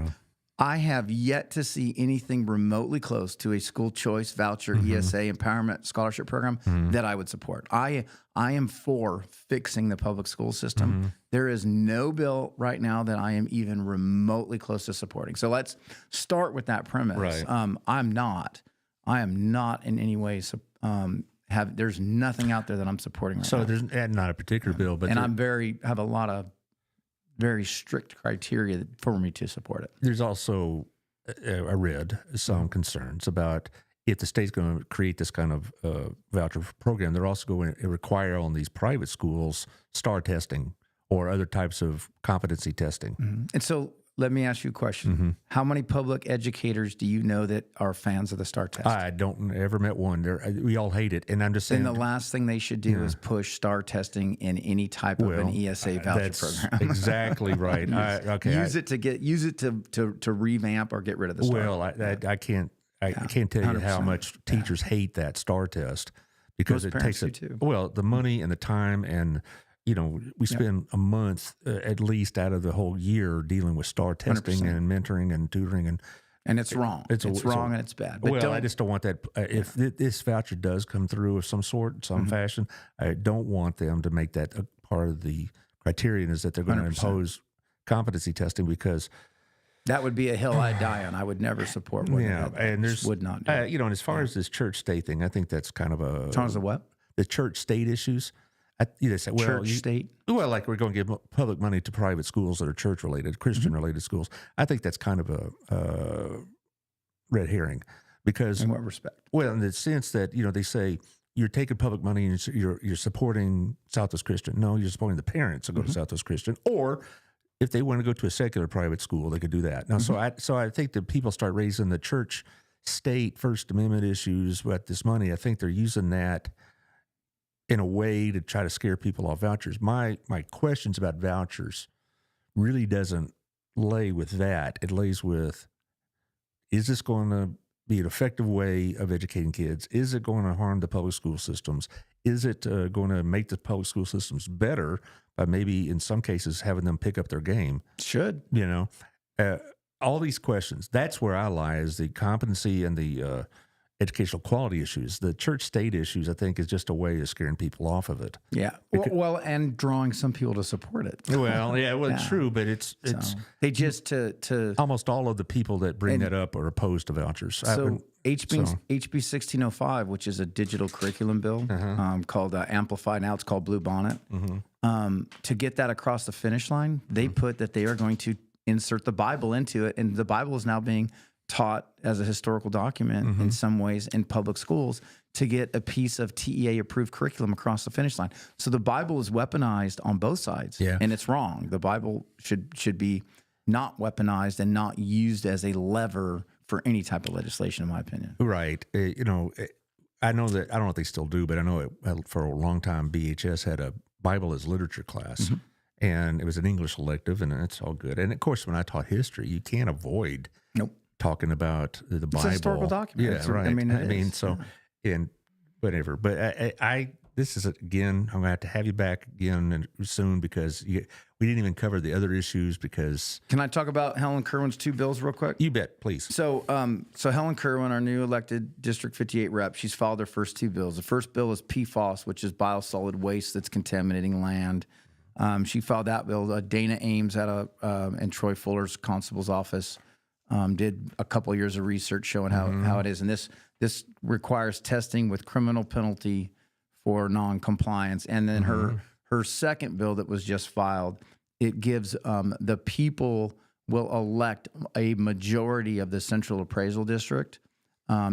I have yet to see anything remotely close to a school choice voucher, ESA, empowerment scholarship program that I would support. I am for fixing the public school system. There is no bill right now that I am even remotely close to supporting. So let's start with that premise. Right. I am not in any way there's nothing out there that I'm supporting right now. So there's not a particular bill, but have a lot of very strict criteria for me to support it. There's also, I read some concerns about if the state's going to create this kind of voucher program, they're also going to require on these private schools STAR testing or other types of competency testing. And so let me ask you a question. How many public educators do you know that are fans of the STAR test? I don't ever met one. We all hate it, and I'm just saying. And the last thing they should do is push STAR testing in any type of an ESA voucher program. Exactly right. Use it to revamp or get rid of the STAR. Well, I can't tell you how much teachers hate that STAR test because Most it takes parents do too. Well, the money and the time and. We spend a month at least out of the whole year dealing with STAR testing 100%. and mentoring and tutoring, and it's wrong. It's wrong and it's bad. But I just don't want that. If this voucher does come through of some sort, some fashion, I don't want them to make that a part of the criterion is that they're going to impose competency testing because that would be a hill I'd die on. I would never support one. And there's would not do it. and as far as this church state thing, I think that's kind of a. As far as the what? The church state issues. Say, State? Well, like we're going to give public money to private schools that are church-related, Christian-related schools. I think that's kind of a red herring because... In what respect? Well, in the sense that, they say you're taking public money and you're supporting Southwest Christian. No, you're supporting the parents who go to Southwest Christian. Or if they want to go to a secular private school, they could do that. Now, so I think that people start raising the church-state First Amendment issues with this money. I think they're using that in a way to try to scare people off vouchers. My questions about vouchers really doesn't lay with that. It lays with, is this going to be an effective way of educating kids? Is it going to harm the public school systems? Is it going to make the public school systems better by maybe in some cases having them pick up their game? Should. All these questions, that's where I lie, is the competency and the educational quality issues. The church-state issues, I think, is just a way of scaring people off of it. Yeah. Well, and drawing some people to support it. Well, it's true, but it's they just to almost all of the people that bring that up are opposed to vouchers. So HB 1605, which is a digital curriculum bill called Amplify. Now it's called Blue Bonnet. To get that across the finish line, they put that they are going to insert the Bible into it, and the Bible is now being taught as a historical document in some ways in public schools to get a piece of TEA approved curriculum across the finish line. So the Bible is weaponized on both sides, and it's wrong. The Bible should be not weaponized and not used as a lever for any type of legislation, in my opinion. Right. I know that, I don't know if they still do, but I know for a long time BHS had a Bible as literature class. And it was an English elective, and it's all good. And of course, when I taught history, you can't avoid talking about the Bible. It's a historical document. Yeah, right. I mean, whatever. But this is, again, I'm going to have you back again soon because we didn't even cover the other issues because... Can I talk about Helen Kerwin's two bills real quick? You bet, please. So Helen Kerwin, our new elected District 58 rep, she's filed her first two bills. The first bill is PFAS, which is biosolid waste that's contaminating land. She filed that bill. Dana Ames in Troy Fuller's constable's office did a couple of years of research showing how it is. And this requires testing with criminal penalty for non-compliance. And then her second bill that was just filed, it gives the people will elect a majority of the Central Appraisal District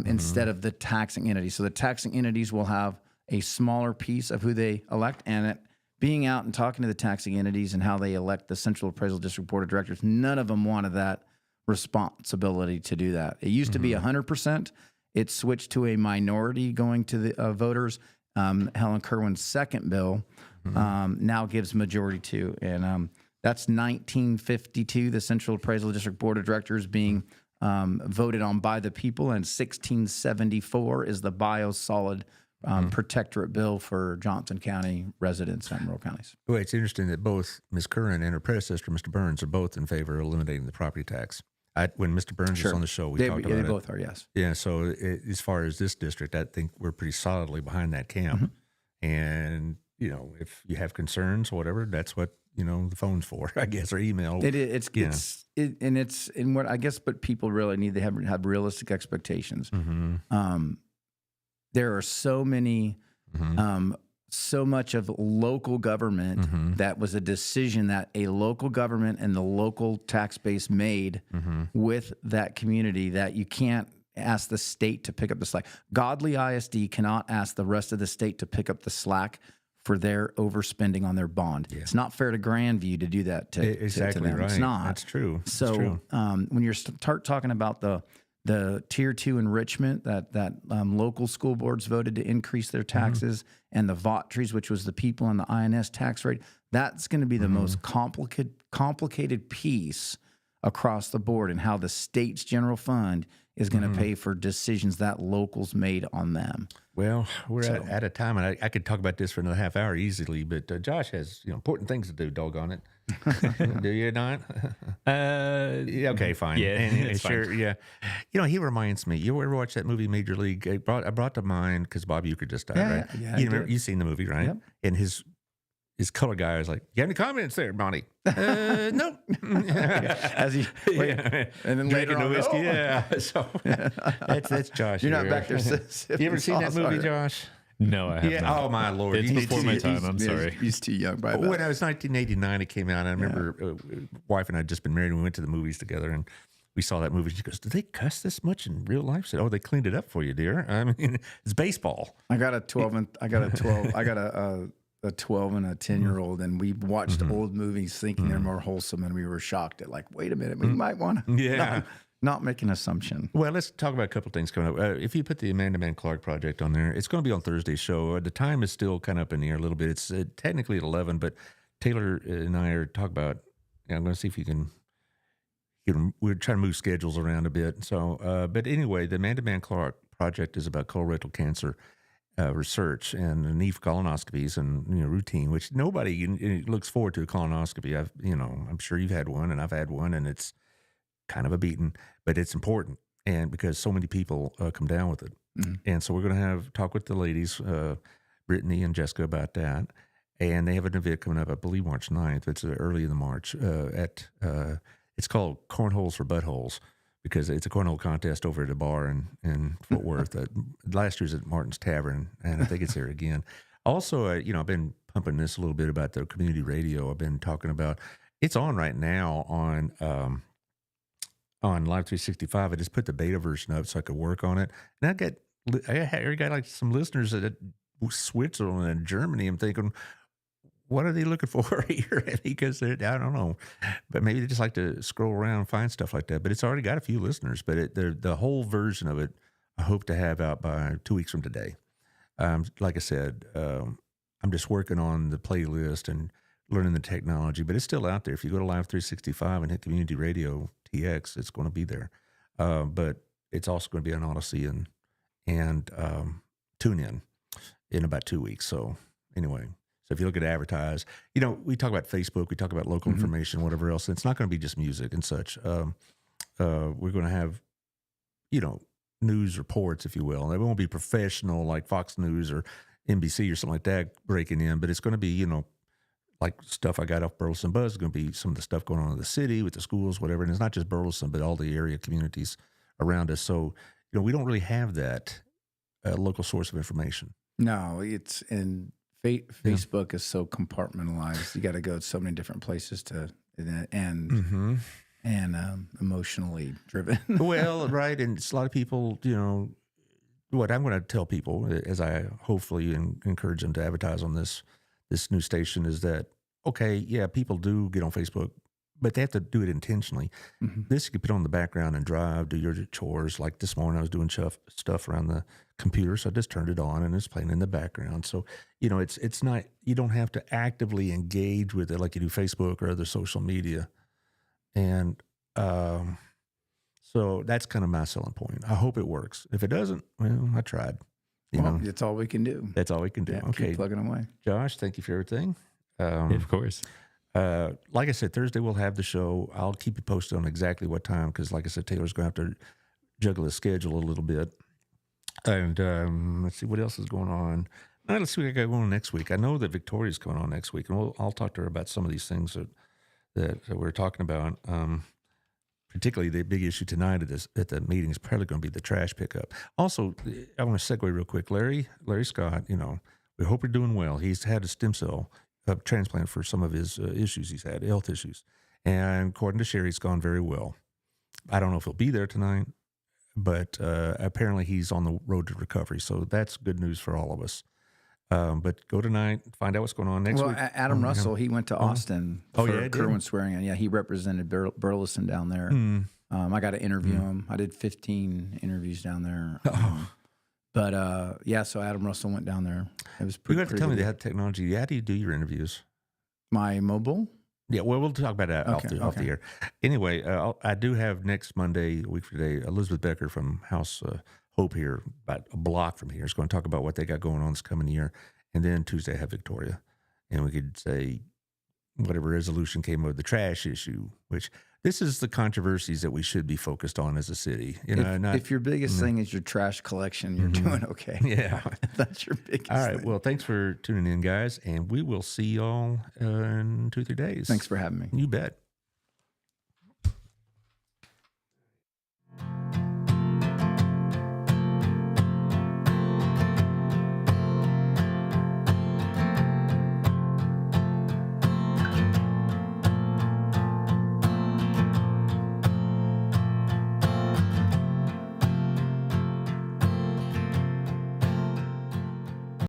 instead of the taxing entities. So the taxing entities will have a smaller piece of who they elect, and being out and talking to the taxing entities and how they elect the Central Appraisal District Board of Directors, none of them wanted that responsibility to do that. It used to be 100%. It switched to a minority going to the voters. Helen Kerwin's second bill now gives majority to, and that's 1952, the Central Appraisal District Board of Directors being voted on by the people, and 1674 is the biosolid protectorate bill for Johnson County residents and rural counties. Well, it's interesting that both Ms. Curran and her predecessor, Mr. Burns, are both in favor of eliminating the property tax. When Mr. Burns was on the show, we talked about it. They both are, yes. Yeah, so as far as this district, I think we're pretty solidly behind that camp. And, if you have concerns or whatever, that's what, the phone's for, I guess, or email. What I guess, but people really need to have realistic expectations. There are so many, so much of local government that was a decision that a local government and the local tax base made with that community that you can't ask the state to pick up the slack. Godly ISD cannot ask the rest of the state to pick up the slack for their overspending on their bond. Yeah. It's not fair to Grandview to do that to Exactly them. right. It's not. That's true. So That's true. When you're start talking about the tier 2 enrichment that local school boards voted to increase their taxes, and the Vautries, which was the people on the INS tax rate, that's going to be the most complicated piece across the board, and how the state's general fund is going to pay for decisions that locals made on them. Well, we're out of time, and I could talk about this for another half hour easily, but Josh has important things to do, doggone it. Do you not? Yeah, okay, fine. Yeah, it's sure, fine. yeah. He reminds me. You ever watch that movie Major League? I brought to mind because Bob Uecker just died, right? Yeah, You've seen the movie, right? Yep. And his color guy was like, "You have any comments there, Bonnie?" No. As he wait, and then later Drinking the on, whiskey. oh. Yeah. So that's Josh. You're not here. back there. You ever seen that movie, Josh? No, I have Yeah. not. Oh my Lord! It's You need before to my see it. time. I'm sorry. He's too young by that. When I was 1989, it came out. And I remember wife and I had just been married. And we went to the movies together, and we saw that movie. She goes, "Did they cuss this much in real life?" I said, "Oh, they cleaned it up for you, dear. I mean, it's baseball." I got a 12 and I got a 12. I got a 12 and a 10-year-old, and we watched old movies thinking they're more wholesome, and we were shocked at wait a minute, we might want to Yeah. not make an assumption. Well, let's talk about a couple of things coming up. If you put the Amanda Mann Clark project on there, it's going to be on Thursday's show. The time is still kind of up in the air a little bit. It's technically at 11, but Taylor and I are talking about. I'm going to see if you can. We're trying to move schedules around a bit. So, but anyway, the Amanda Mann Clark project is about colorectal cancer research and NEEF colonoscopies and routine, which nobody looks forward to a colonoscopy. I'm sure you've had one, and I've had one, and it's kind of a beating, but it's important, and because so many people come down with it, and so we're going to talk with the ladies, Brittany and Jessica, about that, and they have an event coming up, I believe March 9th. It's early in the March it's called Cornholes for Buttholes, because it's a cornhole contest over at a bar in Fort Worth. Last year's at Martin's Tavern, and I think it's there again. Also, I've been pumping this a little bit about the community radio. I've been talking about it's on right now on Live 365. I just put the beta version up so I could work on it. And I got like some listeners at Switzerland and Germany. I'm thinking, what are they looking for here? Because I don't know, but maybe they just like to scroll around and find stuff like that. But it's already got a few listeners. But the whole version of it, I hope to have out by 2 weeks from today. Like I said, I'm just working on the playlist and learning the technology. But it's still out there. If you go to Live 365 and hit Community Radio TX, it's going to be there. But it's also going to be on Odyssey and TuneIn in about 2 weeks. So anyway. So if you look at advertise, we talk about Facebook, we talk about local information, whatever else. It's not going to be just music and such. We're going to have, news reports, if you will. They won't be professional like Fox News or NBC or something like that breaking in, but it's going to be, like stuff I got off Burleson Buzz. It's going to be some of the stuff going on in the city with the schools, whatever. And it's not just Burleson, but all the area communities around us. So, we don't really have that local source of information. No, Facebook is so compartmentalized. You got to go to so many different places and emotionally driven. Well, right, and it's a lot of people. What I'm going to tell people, as I hopefully encourage them to advertise on this new station, is that okay? Yeah, people do get on Facebook, but they have to do it intentionally. This you can put on the background and drive, do your chores. Like this morning, I was doing stuff around the computer, so I just turned it on and it's playing in the background. So it's not, you don't have to actively engage with it like you do Facebook or other social media. And so that's kind of my selling point. I hope it works. If it doesn't, well, I tried. That's all we can do. That's all we can do. Yeah, okay, keep plugging away. Josh, thank you for everything. Of course. Like I said, Thursday we'll have the show. I'll keep you posted on exactly what time, because like I said, Taylor's going to have to juggle his schedule a little bit. And let's see what else is going on. Let's see what I got going on next week. I know that Victoria's coming on next week, and I'll talk to her about some of these things that we're talking about. Particularly the big issue tonight at the meeting is probably going to be the trash pickup. Also, I want to segue real quick. Larry Scott, we hope you're doing well. He's had a stem cell transplant for some of his issues he's had, health issues. And according to Sherry, it's gone very well. I don't know if he'll be there tonight, but apparently he's on the road to recovery. So that's good news for all of us. But go tonight, find out what's going on next week. Adam Russell, he went to Austin for yeah, he did? Kerwin swearing in. Yeah, he represented Burleson down there. I got to interview him. I did 15 interviews down there. But yeah, so Adam Russell went down there. It was pretty. You have to tell me they have technology. How do you do your interviews? My mobile. Yeah, well, we'll talk about that off the air. Anyway, I do have next Monday, a week from today, Elizabeth Becker from House Hope here, about a block from here, is going to talk about what they got going on this coming year. And then Tuesday, I have Victoria. And we could say whatever resolution came of the trash issue, which this is the controversies that we should be focused on as a city. You know, if your biggest thing is your trash collection, you're doing okay. Yeah. That's your biggest All right. thing. Well, thanks for tuning in, guys. And we will see y'all in 2 or 3 days. Thanks for having me. You bet.